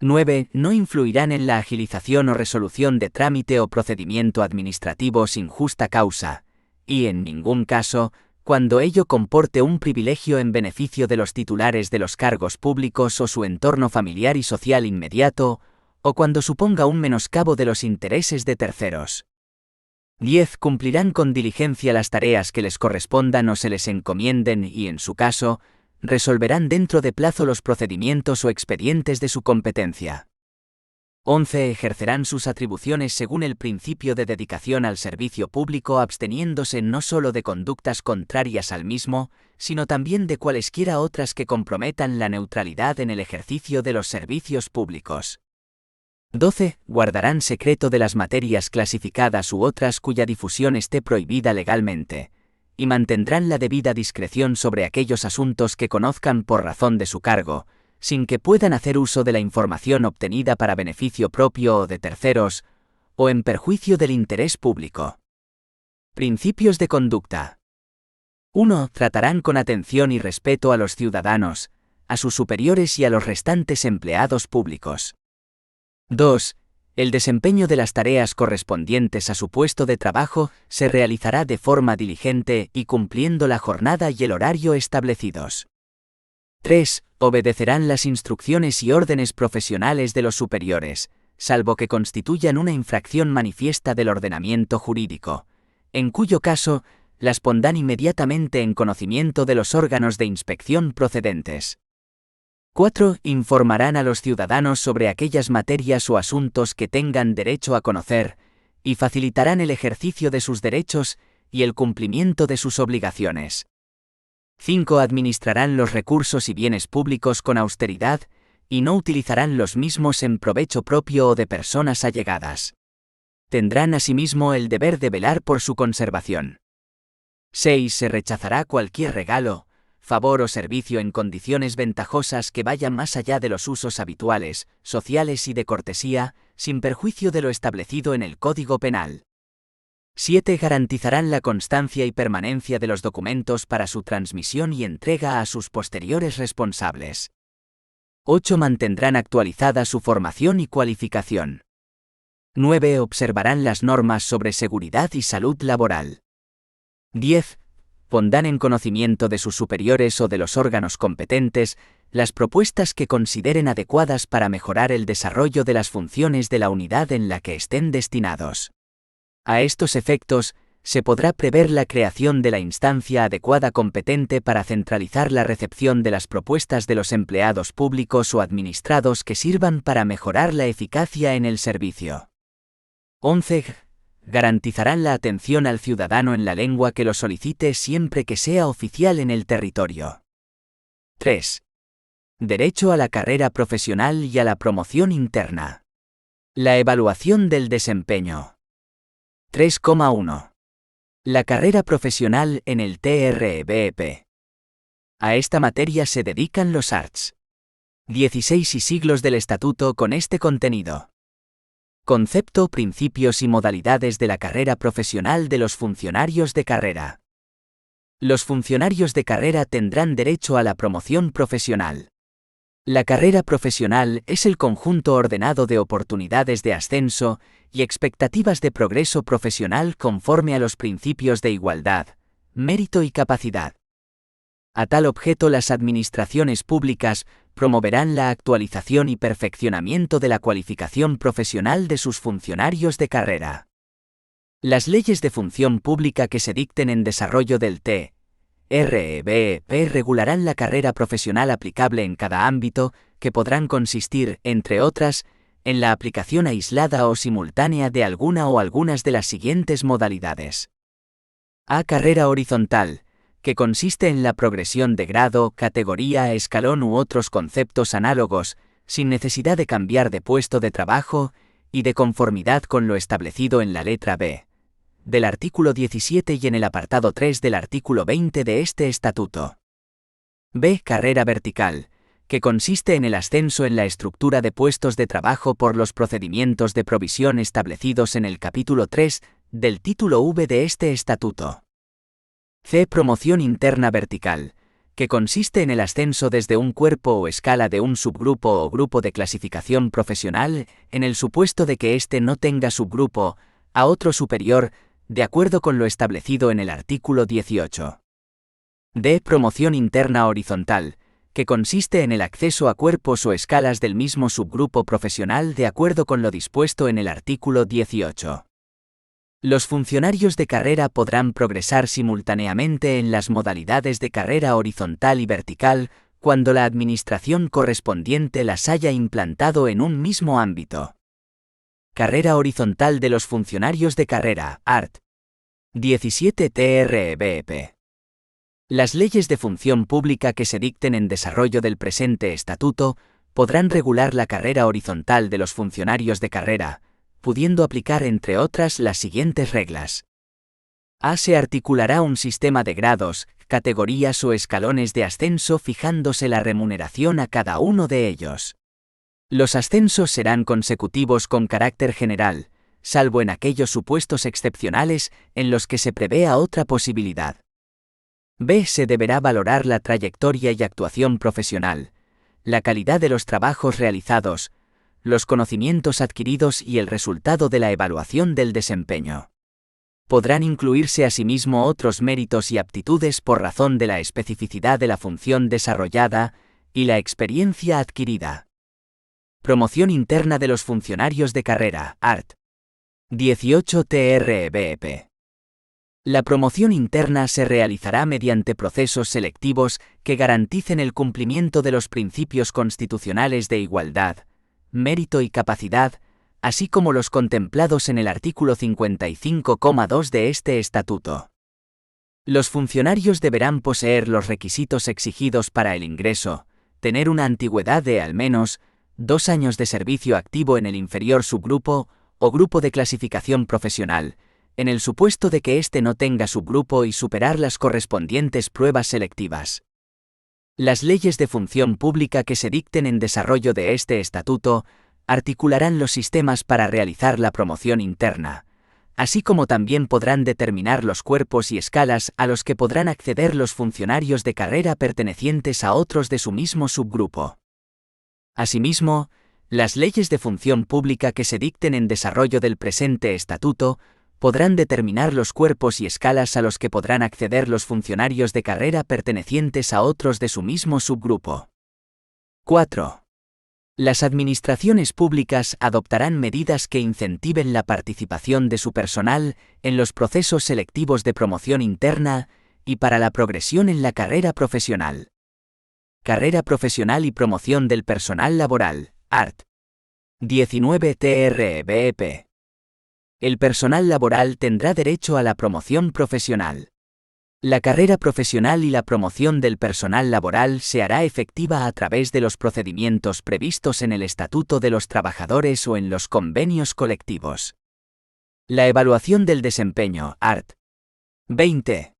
9. No influirán en la agilización o resolución de trámite o procedimiento administrativo sin justa causa, y en ningún caso, cuando ello comporte un privilegio en beneficio de los titulares de los cargos públicos o su entorno familiar y social inmediato, o cuando suponga un menoscabo de los intereses de terceros. 10. Cumplirán con diligencia las tareas que les correspondan o se les encomienden y, en su caso, resolverán dentro de plazo los procedimientos o expedientes de su competencia. 11. Ejercerán sus atribuciones según el principio de dedicación al servicio público, absteniéndose no solo de conductas contrarias al mismo, sino también de cualesquiera otras que comprometan la neutralidad en el ejercicio de los servicios públicos. 12. Guardarán secreto de las materias clasificadas u otras cuya difusión esté prohibida legalmente, y mantendrán la debida discreción sobre aquellos asuntos que conozcan por razón de su cargo, sin que puedan hacer uso de la información obtenida para beneficio propio o de terceros, o en perjuicio del interés público. Principios de conducta. 1. Tratarán con atención y respeto a los ciudadanos, a sus superiores y a los restantes empleados públicos. 2. El desempeño de las tareas correspondientes a su puesto de trabajo se realizará de forma diligente y cumpliendo la jornada y el horario establecidos. 3. Obedecerán las instrucciones y órdenes profesionales de los superiores, salvo que constituyan una infracción manifiesta del ordenamiento jurídico, en cuyo caso, las pondrán inmediatamente en conocimiento de los órganos de inspección procedentes. 4. Informarán a los ciudadanos sobre aquellas materias o asuntos que tengan derecho a conocer, y facilitarán el ejercicio de sus derechos y el cumplimiento de sus obligaciones. 5. Administrarán los recursos y bienes públicos con austeridad, y no utilizarán los mismos en provecho propio o de personas allegadas. Tendrán asimismo el deber de velar por su conservación. 6. Se rechazará cualquier regalo, favor o servicio en condiciones ventajosas que vayan más allá de los usos habituales, sociales y de cortesía, sin perjuicio de lo establecido en el Código Penal. 7. Garantizarán la constancia y permanencia de los documentos para su transmisión y entrega a sus posteriores responsables. 8. Mantendrán actualizada su formación y cualificación. 9. Observarán las normas sobre seguridad y salud laboral. 10. Pondrán en conocimiento de sus superiores o de los órganos competentes las propuestas que consideren adecuadas para mejorar el desarrollo de las funciones de la unidad en la que estén destinados. A estos efectos, se podrá prever la creación de la instancia adecuada competente para centralizar la recepción de las propuestas de los empleados públicos o administrados que sirvan para mejorar la eficacia en el servicio. 11. Garantizarán la atención al ciudadano en la lengua que lo solicite siempre que sea oficial en el territorio. 3. Derecho a la carrera profesional y a la promoción interna. La evaluación del desempeño. 3,1. La carrera profesional en el TRBEP. A esta materia se dedican los arts. 16 y siglos del estatuto con este contenido. Concepto, principios y modalidades de la carrera profesional de los funcionarios de carrera. Los funcionarios de carrera tendrán derecho a la promoción profesional. La carrera profesional es el conjunto ordenado de oportunidades de ascenso y expectativas de progreso profesional conforme a los principios de igualdad, mérito y capacidad. A tal objeto, las administraciones públicas promoverán la actualización y perfeccionamiento de la cualificación profesional de sus funcionarios de carrera. Las leyes de función pública que se dicten en desarrollo del TRBEP regularán la carrera profesional aplicable en cada ámbito, que podrán consistir, entre otras, en la aplicación aislada o simultánea de alguna o algunas de las siguientes modalidades. A. Carrera horizontal, que consiste en la progresión de grado, categoría, escalón u otros conceptos análogos, sin necesidad de cambiar de puesto de trabajo, y de conformidad con lo establecido en la letra B del artículo 17 y en el apartado 3 del artículo 20 de este estatuto. B. Carrera vertical, que consiste en el ascenso en la estructura de puestos de trabajo por los procedimientos de provisión establecidos en el capítulo 3 del título V de este estatuto. C. Promoción interna vertical, que consiste en el ascenso desde un cuerpo o escala de un subgrupo o grupo de clasificación profesional, en el supuesto de que éste no tenga subgrupo, a otro superior, de acuerdo con lo establecido en el artículo 18. D. Promoción interna horizontal, que consiste en el acceso a cuerpos o escalas del mismo subgrupo profesional de acuerdo con lo dispuesto en el artículo 18. Los funcionarios de carrera podrán progresar simultáneamente en las modalidades de carrera horizontal y vertical cuando la administración correspondiente las haya implantado en un mismo ámbito. Carrera horizontal de los funcionarios de carrera, art. 17 TRBEP. Las leyes de función pública que se dicten en desarrollo del presente estatuto podrán regular la carrera horizontal de los funcionarios de carrera, pudiendo aplicar entre otras las siguientes reglas. A. Se articulará un sistema de grados, categorías o escalones de ascenso fijándose la remuneración a cada uno de ellos. Los ascensos serán consecutivos con carácter general, salvo en aquellos supuestos excepcionales en los que se prevea otra posibilidad. B. Se deberá valorar la trayectoria y actuación profesional, la calidad de los trabajos realizados, los conocimientos adquiridos y el resultado de la evaluación del desempeño. Podrán incluirse asimismo otros méritos y aptitudes por razón de la especificidad de la función desarrollada y la experiencia adquirida. Promoción interna de los funcionarios de carrera, ART. 18 TRBP. La promoción interna se realizará mediante procesos selectivos que garanticen el cumplimiento de los principios constitucionales de igualdad, mérito y capacidad, así como los contemplados en el artículo 55,2 de este estatuto. Los funcionarios deberán poseer los requisitos exigidos para el ingreso, tener una antigüedad de al menos 2 años de servicio activo en el inferior subgrupo o grupo de clasificación profesional, en el supuesto de que éste no tenga subgrupo y superar las correspondientes pruebas selectivas. Las leyes de función pública que se dicten en desarrollo de este estatuto articularán los sistemas para realizar la promoción interna, así como también podrán determinar los cuerpos y escalas a los que podrán acceder los funcionarios de carrera pertenecientes a otros de su mismo subgrupo. Asimismo, las leyes de función pública que se dicten en desarrollo del presente estatuto podrán determinar los cuerpos y escalas a los que podrán acceder los funcionarios de carrera pertenecientes a otros de su mismo subgrupo. 4. Las administraciones públicas adoptarán medidas que incentiven la participación de su personal en los procesos selectivos de promoción interna y para la progresión en la carrera profesional. Carrera profesional y promoción del personal laboral, ART. 19 TRBP. El personal laboral tendrá derecho a la promoción profesional. La carrera profesional y la promoción del personal laboral se hará efectiva a través de los procedimientos previstos en el Estatuto de los Trabajadores o en los convenios colectivos. La evaluación del desempeño, ART. 20.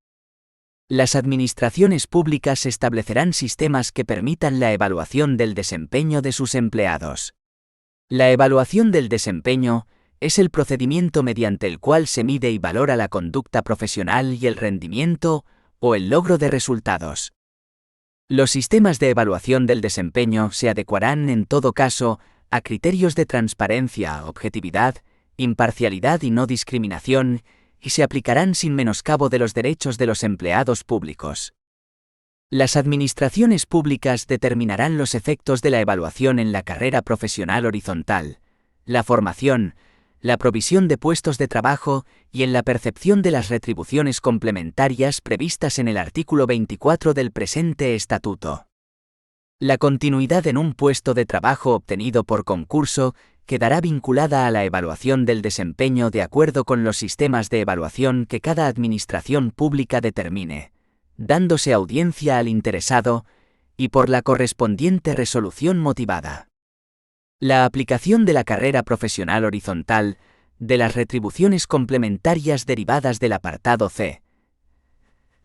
Las administraciones públicas establecerán sistemas que permitan la evaluación del desempeño de sus empleados. La evaluación del desempeño es el procedimiento mediante el cual se mide y valora la conducta profesional y el rendimiento o el logro de resultados. Los sistemas de evaluación del desempeño se adecuarán en todo caso a criterios de transparencia, objetividad, imparcialidad y no discriminación, y se aplicarán sin menoscabo de los derechos de los empleados públicos. Las administraciones públicas determinarán los efectos de la evaluación en la carrera profesional horizontal, la formación, la provisión de puestos de trabajo y en la percepción de las retribuciones complementarias previstas en el artículo 24 del presente estatuto. La continuidad en un puesto de trabajo obtenido por concurso quedará vinculada a la evaluación del desempeño de acuerdo con los sistemas de evaluación que cada administración pública determine, dándose audiencia al interesado y por la correspondiente resolución motivada. La aplicación de la carrera profesional horizontal, de las retribuciones complementarias derivadas del apartado C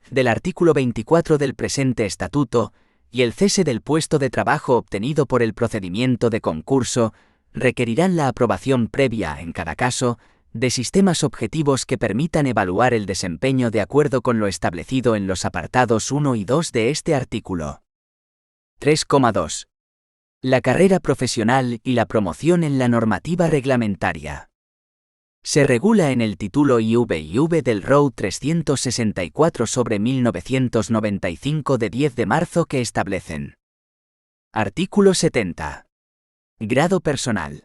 del artículo 24 del presente estatuto y el cese del puesto de trabajo obtenido por el procedimiento de concurso requerirán la aprobación previa, en cada caso, de sistemas objetivos que permitan evaluar el desempeño de acuerdo con lo establecido en los apartados 1 y 2 de este artículo. 3,2. La carrera profesional y la promoción en la normativa reglamentaria. Se regula en el título IV del ROU 364/1995 de 10 de marzo que establecen. Artículo 70. Grado personal.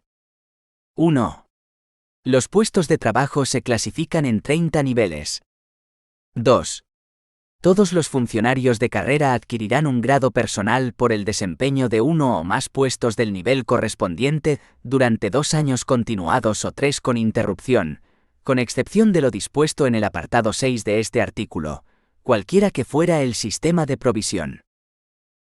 1. Los puestos de trabajo se clasifican en 30 niveles. 2. Todos los funcionarios de carrera adquirirán un grado personal por el desempeño de uno o más puestos del nivel correspondiente durante 2 años continuados o 3 con interrupción, con excepción de lo dispuesto en el apartado 6 de este artículo, cualquiera que fuera el sistema de provisión.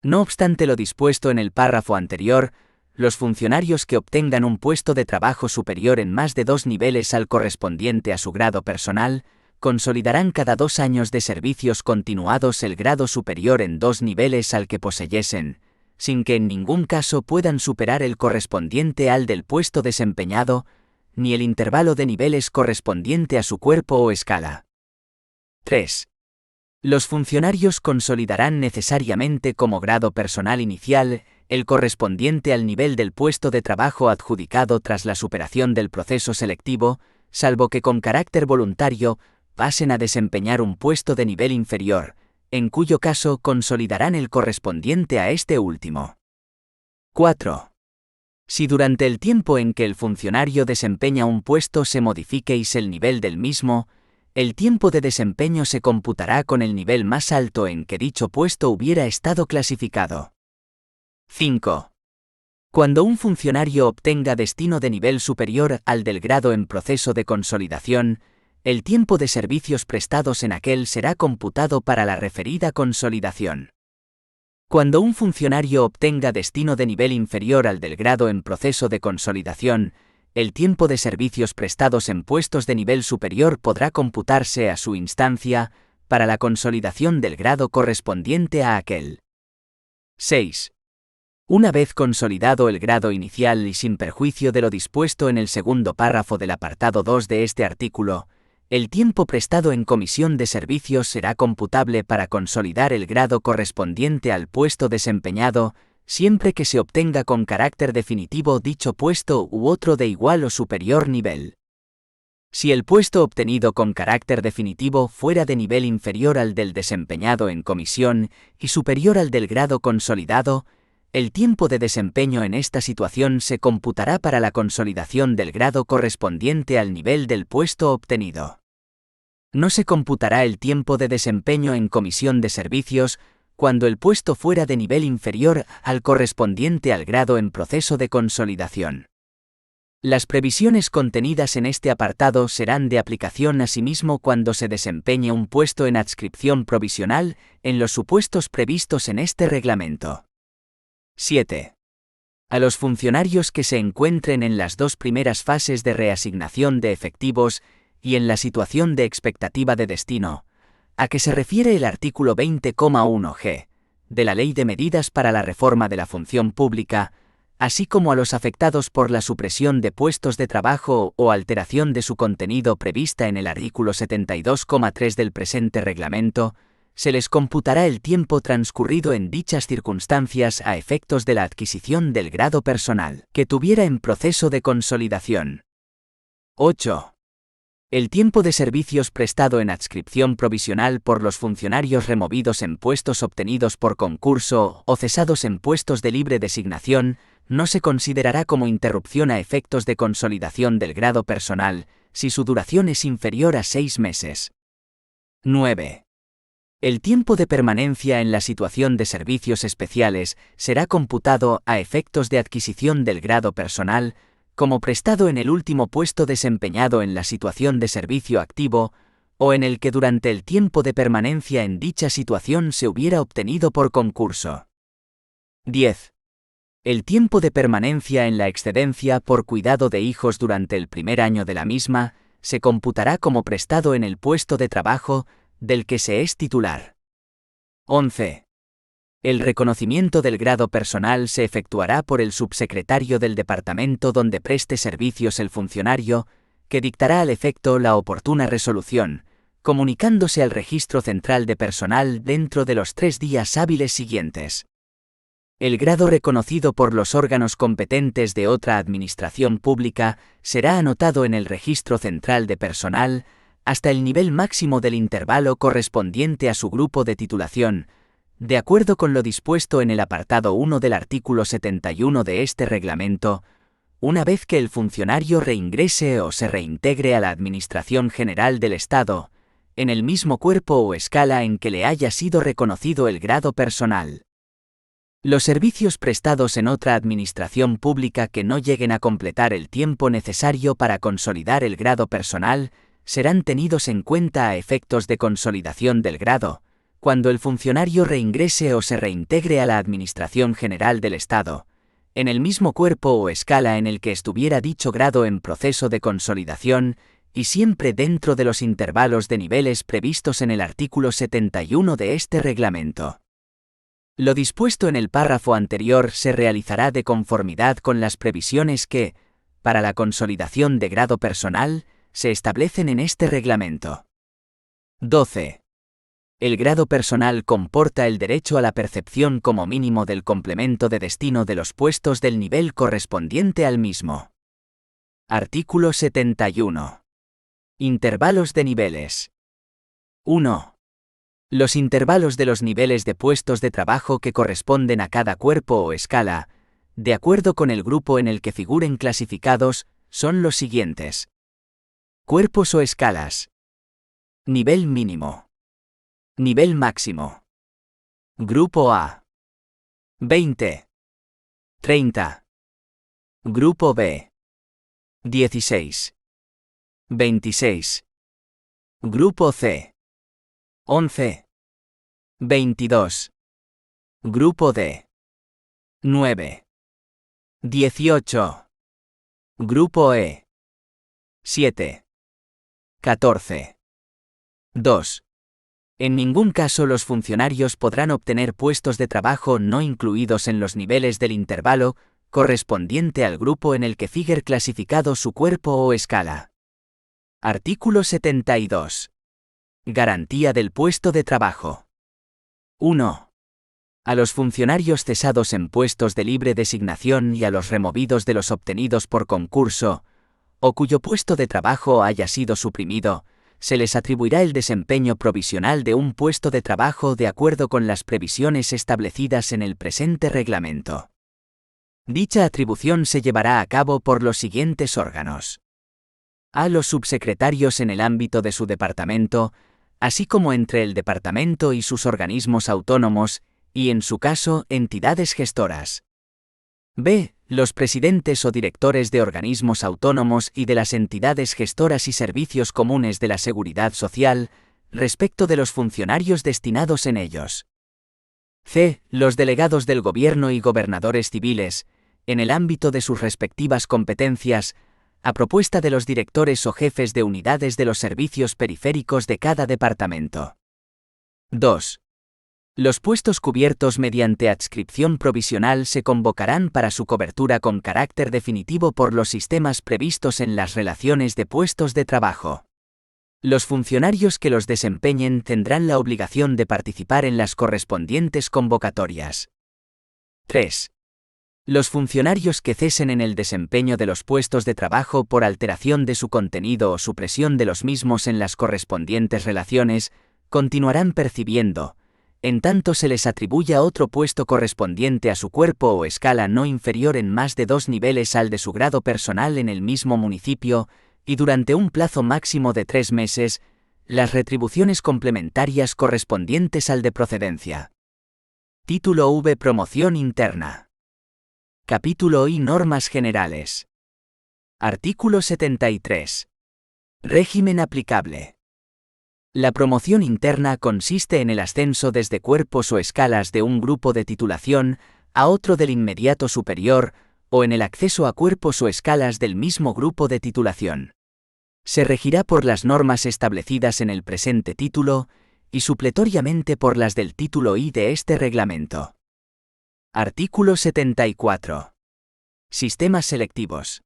No obstante lo dispuesto en el párrafo anterior, los funcionarios que obtengan un puesto de trabajo superior en más de 2 niveles al correspondiente a su grado personal, consolidarán cada 2 años de servicios continuados el grado superior en 2 niveles al que poseyesen, sin que en ningún caso puedan superar el correspondiente al del puesto desempeñado, ni el intervalo de niveles correspondiente a su cuerpo o escala. 3. Los funcionarios consolidarán necesariamente como grado personal inicial el correspondiente al nivel del puesto de trabajo adjudicado tras la superación del proceso selectivo, salvo que con carácter voluntario pasen a desempeñar un puesto de nivel inferior, en cuyo caso consolidarán el correspondiente a este último. 4. Si durante el tiempo en que el funcionario desempeña un puesto se modifiquéis el nivel del mismo, el tiempo de desempeño se computará con el nivel más alto en que dicho puesto hubiera estado clasificado. 5. Cuando un funcionario obtenga destino de nivel superior al del grado en proceso de consolidación, el tiempo de servicios prestados en aquel será computado para la referida consolidación. Cuando un funcionario obtenga destino de nivel inferior al del grado en proceso de consolidación, el tiempo de servicios prestados en puestos de nivel superior podrá computarse a su instancia para la consolidación del grado correspondiente a aquel. 6. Una vez consolidado el grado inicial y sin perjuicio de lo dispuesto en el segundo párrafo del apartado 2 de este artículo, el tiempo prestado en comisión de servicios será computable para consolidar el grado correspondiente al puesto desempeñado, siempre que se obtenga con carácter definitivo dicho puesto u otro de igual o superior nivel. Si el puesto obtenido con carácter definitivo fuera de nivel inferior al del desempeñado en comisión y superior al del grado consolidado, el tiempo de desempeño en esta situación se computará para la consolidación del grado correspondiente al nivel del puesto obtenido. No se computará el tiempo de desempeño en comisión de servicios cuando el puesto fuera de nivel inferior al correspondiente al grado en proceso de consolidación. Las previsiones contenidas en este apartado serán de aplicación asimismo cuando se desempeñe un puesto en adscripción provisional en los supuestos previstos en este reglamento. 7. A los funcionarios que se encuentren en las 2 primeras fases de reasignación de efectivos y en la situación de expectativa de destino, a que se refiere el artículo 20,1g de la Ley de Medidas para la Reforma de la Función Pública, así como a los afectados por la supresión de puestos de trabajo o alteración de su contenido prevista en el artículo 72,3 del presente reglamento, se les computará el tiempo transcurrido en dichas circunstancias a efectos de la adquisición del grado personal que tuviera en proceso de consolidación. 8. El tiempo de servicios prestado en adscripción provisional por los funcionarios removidos en puestos obtenidos por concurso o cesados en puestos de libre designación no se considerará como interrupción a efectos de consolidación del grado personal si su duración es inferior a 6 meses. 9. El tiempo de permanencia en la situación de servicios especiales será computado a efectos de adquisición del grado personal como prestado en el último puesto desempeñado en la situación de servicio activo o en el que durante el tiempo de permanencia en dicha situación se hubiera obtenido por concurso. 10. El tiempo de permanencia en la excedencia por cuidado de hijos durante el primer año de la misma se computará como prestado en el puesto de trabajo del que se es titular. 11. El reconocimiento del grado personal se efectuará por el subsecretario del departamento donde preste servicios el funcionario, que dictará al efecto la oportuna resolución, comunicándose al Registro Central de Personal dentro de los 3 días hábiles siguientes. El grado reconocido por los órganos competentes de otra administración pública será anotado en el Registro Central de Personal hasta el nivel máximo del intervalo correspondiente a su grupo de titulación, de acuerdo con lo dispuesto en el apartado 1 del artículo 71 de este reglamento, una vez que el funcionario reingrese o se reintegre a la Administración General del Estado, en el mismo cuerpo o escala en que le haya sido reconocido el grado personal. Los servicios prestados en otra administración pública que no lleguen a completar el tiempo necesario para consolidar el grado personal serán tenidos en cuenta a efectos de consolidación del grado, Cuando el funcionario reingrese o se reintegre a la Administración General del Estado, en el mismo cuerpo o escala en el que estuviera dicho grado en proceso de consolidación, y siempre dentro de los intervalos de niveles previstos en el artículo 71 de este reglamento. Lo dispuesto en el párrafo anterior se realizará de conformidad con las previsiones que, para la consolidación de grado personal, se establecen en este reglamento. 12. El grado personal comporta el derecho a la percepción como mínimo del complemento de destino de los puestos del nivel correspondiente al mismo. Artículo 71. Intervalos de niveles. 1. Los intervalos de los niveles de puestos de trabajo que corresponden a cada cuerpo o escala, de acuerdo con el grupo en el que figuren clasificados, son los siguientes. Cuerpos o escalas. Nivel mínimo. Nivel máximo. Grupo A. 20. 30. Grupo B. 16. 26. Grupo C. 11. 22. Grupo D. 9. 18. Grupo E. 7. 14. 2. En ningún caso los funcionarios podrán obtener puestos de trabajo no incluidos en los niveles del intervalo correspondiente al grupo en el que figure clasificado su cuerpo o escala. Artículo 72. Garantía del puesto de trabajo. 1. A los funcionarios cesados en puestos de libre designación y a los removidos de los obtenidos por concurso, o cuyo puesto de trabajo haya sido suprimido, se les atribuirá el desempeño provisional de un puesto de trabajo de acuerdo con las previsiones establecidas en el presente reglamento. Dicha atribución se llevará a cabo por los siguientes órganos. A los subsecretarios en el ámbito de su departamento, así como entre el departamento y sus organismos autónomos, y en su caso, entidades gestoras. B. Los presidentes o directores de organismos autónomos y de las entidades gestoras y servicios comunes de la Seguridad Social, respecto de los funcionarios destinados en ellos. C. Los delegados del Gobierno y gobernadores civiles, en el ámbito de sus respectivas competencias, a propuesta de los directores o jefes de unidades de los servicios periféricos de cada departamento. 2. Los puestos cubiertos mediante adscripción provisional se convocarán para su cobertura con carácter definitivo por los sistemas previstos en las relaciones de puestos de trabajo. Los funcionarios que los desempeñen tendrán la obligación de participar en las correspondientes convocatorias. 3. Los funcionarios que cesen en el desempeño de los puestos de trabajo por alteración de su contenido o supresión de los mismos en las correspondientes relaciones, continuarán percibiendo, en tanto se les atribuya otro puesto correspondiente a su cuerpo o escala no inferior en más de 2 niveles al de su grado personal en el mismo municipio, y durante un plazo máximo de 3 meses, las retribuciones complementarias correspondientes al de procedencia. Título V. Promoción interna. Capítulo I. Normas generales. Artículo 73. Régimen aplicable. La promoción interna consiste en el ascenso desde cuerpos o escalas de un grupo de titulación a otro del inmediato superior, o en el acceso a cuerpos o escalas del mismo grupo de titulación. Se regirá por las normas establecidas en el presente título, y supletoriamente por las del título I de este reglamento. Artículo 74. Sistemas selectivos.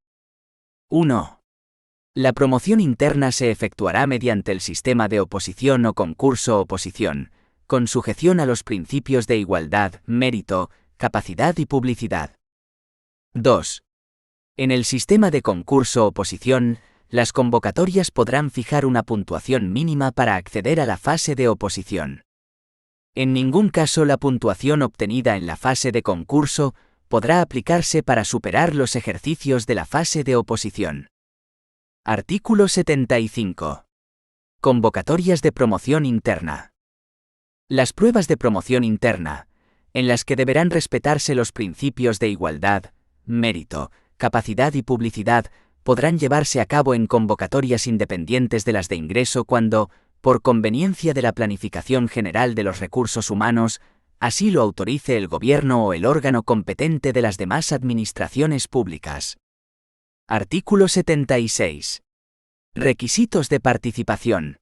1. La promoción interna se efectuará mediante el sistema de oposición o concurso-oposición, con sujeción a los principios de igualdad, mérito, capacidad y publicidad. 2. En el sistema de concurso-oposición, las convocatorias podrán fijar una puntuación mínima para acceder a la fase de oposición. En ningún caso la puntuación obtenida en la fase de concurso podrá aplicarse para superar los ejercicios de la fase de oposición. Artículo 75. Convocatorias de promoción interna. Las pruebas de promoción interna, en las que deberán respetarse los principios de igualdad, mérito, capacidad y publicidad, podrán llevarse a cabo en convocatorias independientes de las de ingreso cuando, por conveniencia de la planificación general de los recursos humanos, así lo autorice el Gobierno o el órgano competente de las demás administraciones públicas. Artículo 76. Requisitos de participación.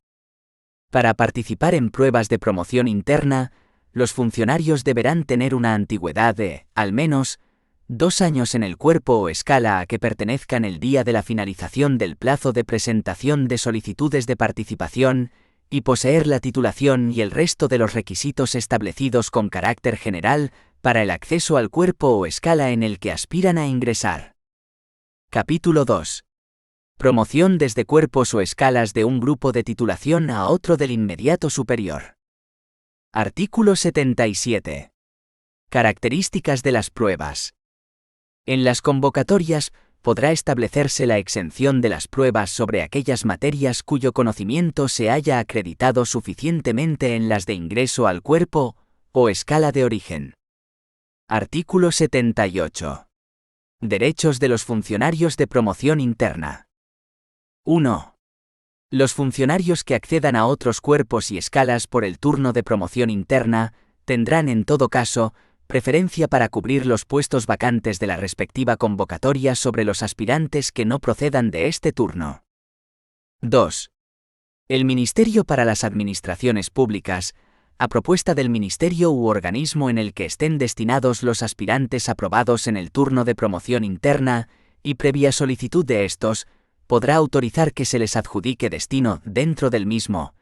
Para participar en pruebas de promoción interna, los funcionarios deberán tener una antigüedad de, al menos, 2 años en el cuerpo o escala a que pertenezcan el día de la finalización del plazo de presentación de solicitudes de participación, y poseer la titulación y el resto de los requisitos establecidos con carácter general para el acceso al cuerpo o escala en el que aspiran a ingresar. Capítulo 2. Promoción desde cuerpos o escalas de un grupo de titulación a otro del inmediato superior. Artículo 77. Características de las pruebas. En las convocatorias podrá establecerse la exención de las pruebas sobre aquellas materias cuyo conocimiento se haya acreditado suficientemente en las de ingreso al cuerpo o escala de origen. Artículo 78. Derechos de los funcionarios de promoción interna. 1. Los funcionarios que accedan a otros cuerpos y escalas por el turno de promoción interna tendrán en todo caso preferencia para cubrir los puestos vacantes de la respectiva convocatoria sobre los aspirantes que no procedan de este turno. 2. El Ministerio para las Administraciones Públicas, a propuesta del Ministerio u organismo en el que estén destinados los aspirantes aprobados en el turno de promoción interna, y previa solicitud de estos, podrá autorizar que se les adjudique destino dentro del mismo,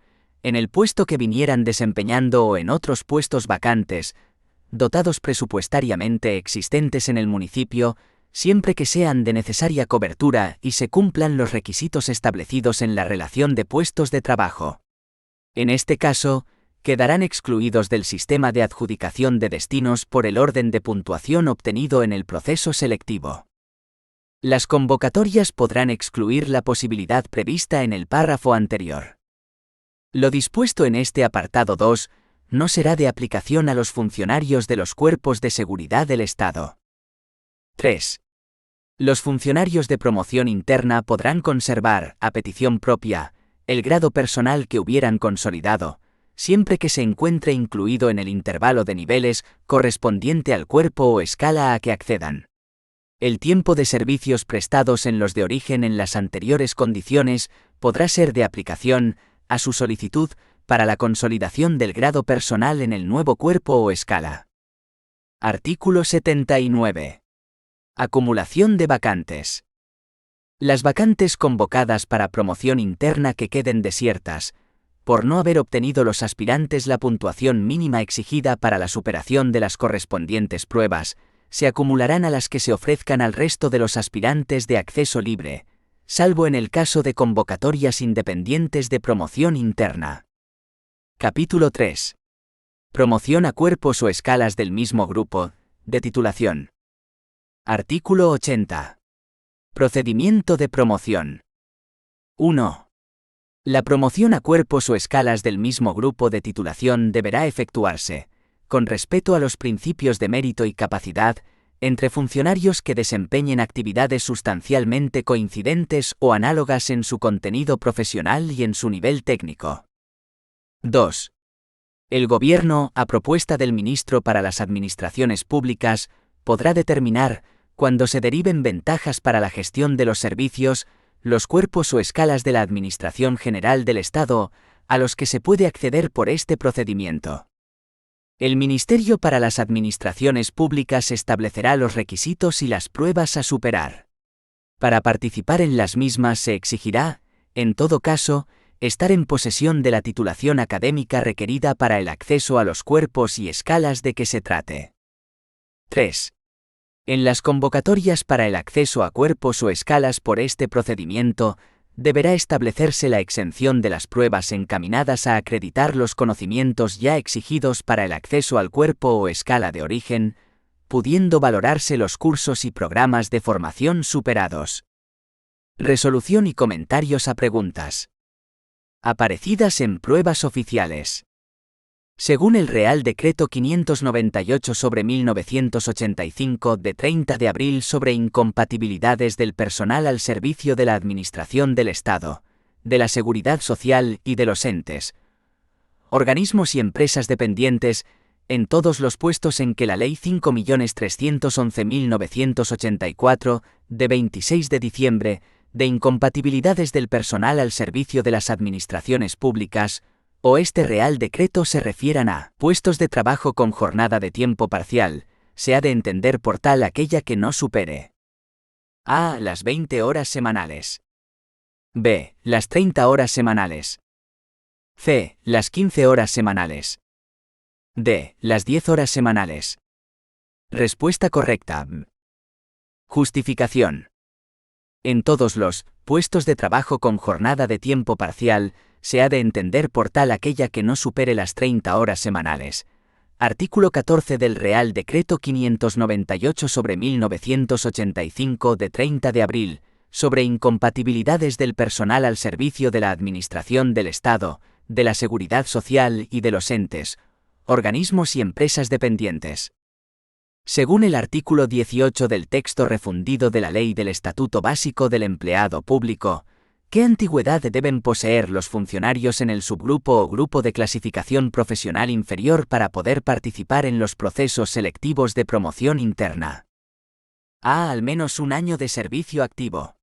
en el puesto que vinieran desempeñando o en otros puestos vacantes, dotados presupuestariamente existentes en el municipio, siempre que sean de necesaria cobertura y se cumplan los requisitos establecidos en la relación de puestos de trabajo. En este caso, quedarán excluidos del sistema de adjudicación de destinos por el orden de puntuación obtenido en el proceso selectivo. Las convocatorias podrán excluir la posibilidad prevista en el párrafo anterior. Lo dispuesto en este apartado 2 no será de aplicación a los funcionarios de los cuerpos de seguridad del Estado. 3. Los funcionarios de promoción interna podrán conservar, a petición propia, el grado personal que hubieran consolidado, siempre que se encuentre incluido en el intervalo de niveles correspondiente al cuerpo o escala a que accedan. El tiempo de servicios prestados en los de origen en las anteriores condiciones podrá ser de aplicación, a su solicitud, para la consolidación del grado personal en el nuevo cuerpo o escala. Artículo 79. Acumulación de vacantes. Las vacantes convocadas para promoción interna que queden desiertas, por no haber obtenido los aspirantes la puntuación mínima exigida para la superación de las correspondientes pruebas, se acumularán a las que se ofrezcan al resto de los aspirantes de acceso libre, salvo en el caso de convocatorias independientes de promoción interna. Capítulo 3. Promoción a cuerpos o escalas del mismo grupo, de titulación. Artículo 80. Procedimiento de promoción. 1. La promoción a cuerpos o escalas del mismo grupo de titulación deberá efectuarse, con respeto a los principios de mérito y capacidad, entre funcionarios que desempeñen actividades sustancialmente coincidentes o análogas en su contenido profesional y en su nivel técnico. 2. El Gobierno, a propuesta del Ministro para las Administraciones Públicas, podrá determinar, cuando se deriven ventajas para la gestión de los servicios, los cuerpos o escalas de la Administración General del Estado, a los que se puede acceder por este procedimiento. El Ministerio para las Administraciones Públicas establecerá los requisitos y las pruebas a superar. Para participar en las mismas se exigirá, en todo caso, estar en posesión de la titulación académica requerida para el acceso a los cuerpos y escalas de que se trate. 3. En las convocatorias para el acceso a cuerpos o escalas por este procedimiento, deberá establecerse la exención de las pruebas encaminadas a acreditar los conocimientos ya exigidos para el acceso al cuerpo o escala de origen, pudiendo valorarse los cursos y programas de formación superados. Resolución y comentarios a preguntas. Aparecidas en pruebas oficiales. Según el Real Decreto 598/1985 de 30 de abril sobre incompatibilidades del personal al servicio de la Administración del Estado, de la Seguridad Social y de los entes, organismos y empresas dependientes, en todos los puestos en que la Ley 5.311.984, de 26 de diciembre, de incompatibilidades del personal al servicio de las administraciones públicas, o este Real Decreto se refieran a puestos de trabajo con jornada de tiempo parcial, se ha de entender por tal aquella que no supere a. las 20 horas semanales, b. las 30 horas semanales, c. las 15 horas semanales, d. las 10 horas semanales. Respuesta correcta. Justificación. En todos los puestos de trabajo con jornada de tiempo parcial, se ha de entender por tal aquella que no supere las 30 horas semanales. Artículo 14 del Real Decreto 598/1985 de 30 de abril, sobre incompatibilidades del personal al servicio de la Administración del Estado, de la Seguridad Social y de los entes, organismos y empresas dependientes. Según el artículo 18 del texto refundido de la Ley del Estatuto Básico del Empleado Público, ¿qué antigüedad deben poseer los funcionarios en el subgrupo o grupo de clasificación profesional inferior para poder participar en los procesos selectivos de promoción interna? A. Al menos 1 año de servicio activo.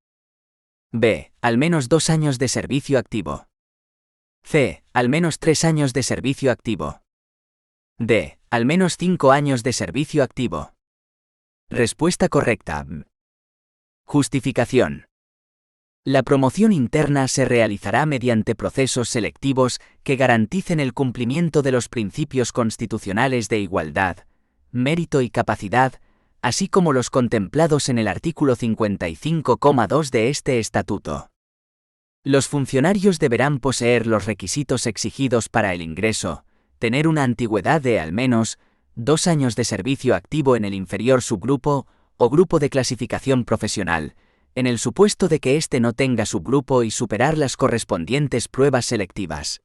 B. Al menos 2 años de servicio activo. C. Al menos 3 años de servicio activo. D. Al menos 5 años de servicio activo. Respuesta correcta. Justificación. La promoción interna se realizará mediante procesos selectivos que garanticen el cumplimiento de los principios constitucionales de igualdad, mérito y capacidad, así como los contemplados en el artículo 55,2 de este estatuto. Los funcionarios deberán poseer los requisitos exigidos para el ingreso, tener una antigüedad de al menos 2 años de servicio activo en el inferior subgrupo o grupo de clasificación profesional, en el supuesto de que éste no tenga subgrupo y superar las correspondientes pruebas selectivas.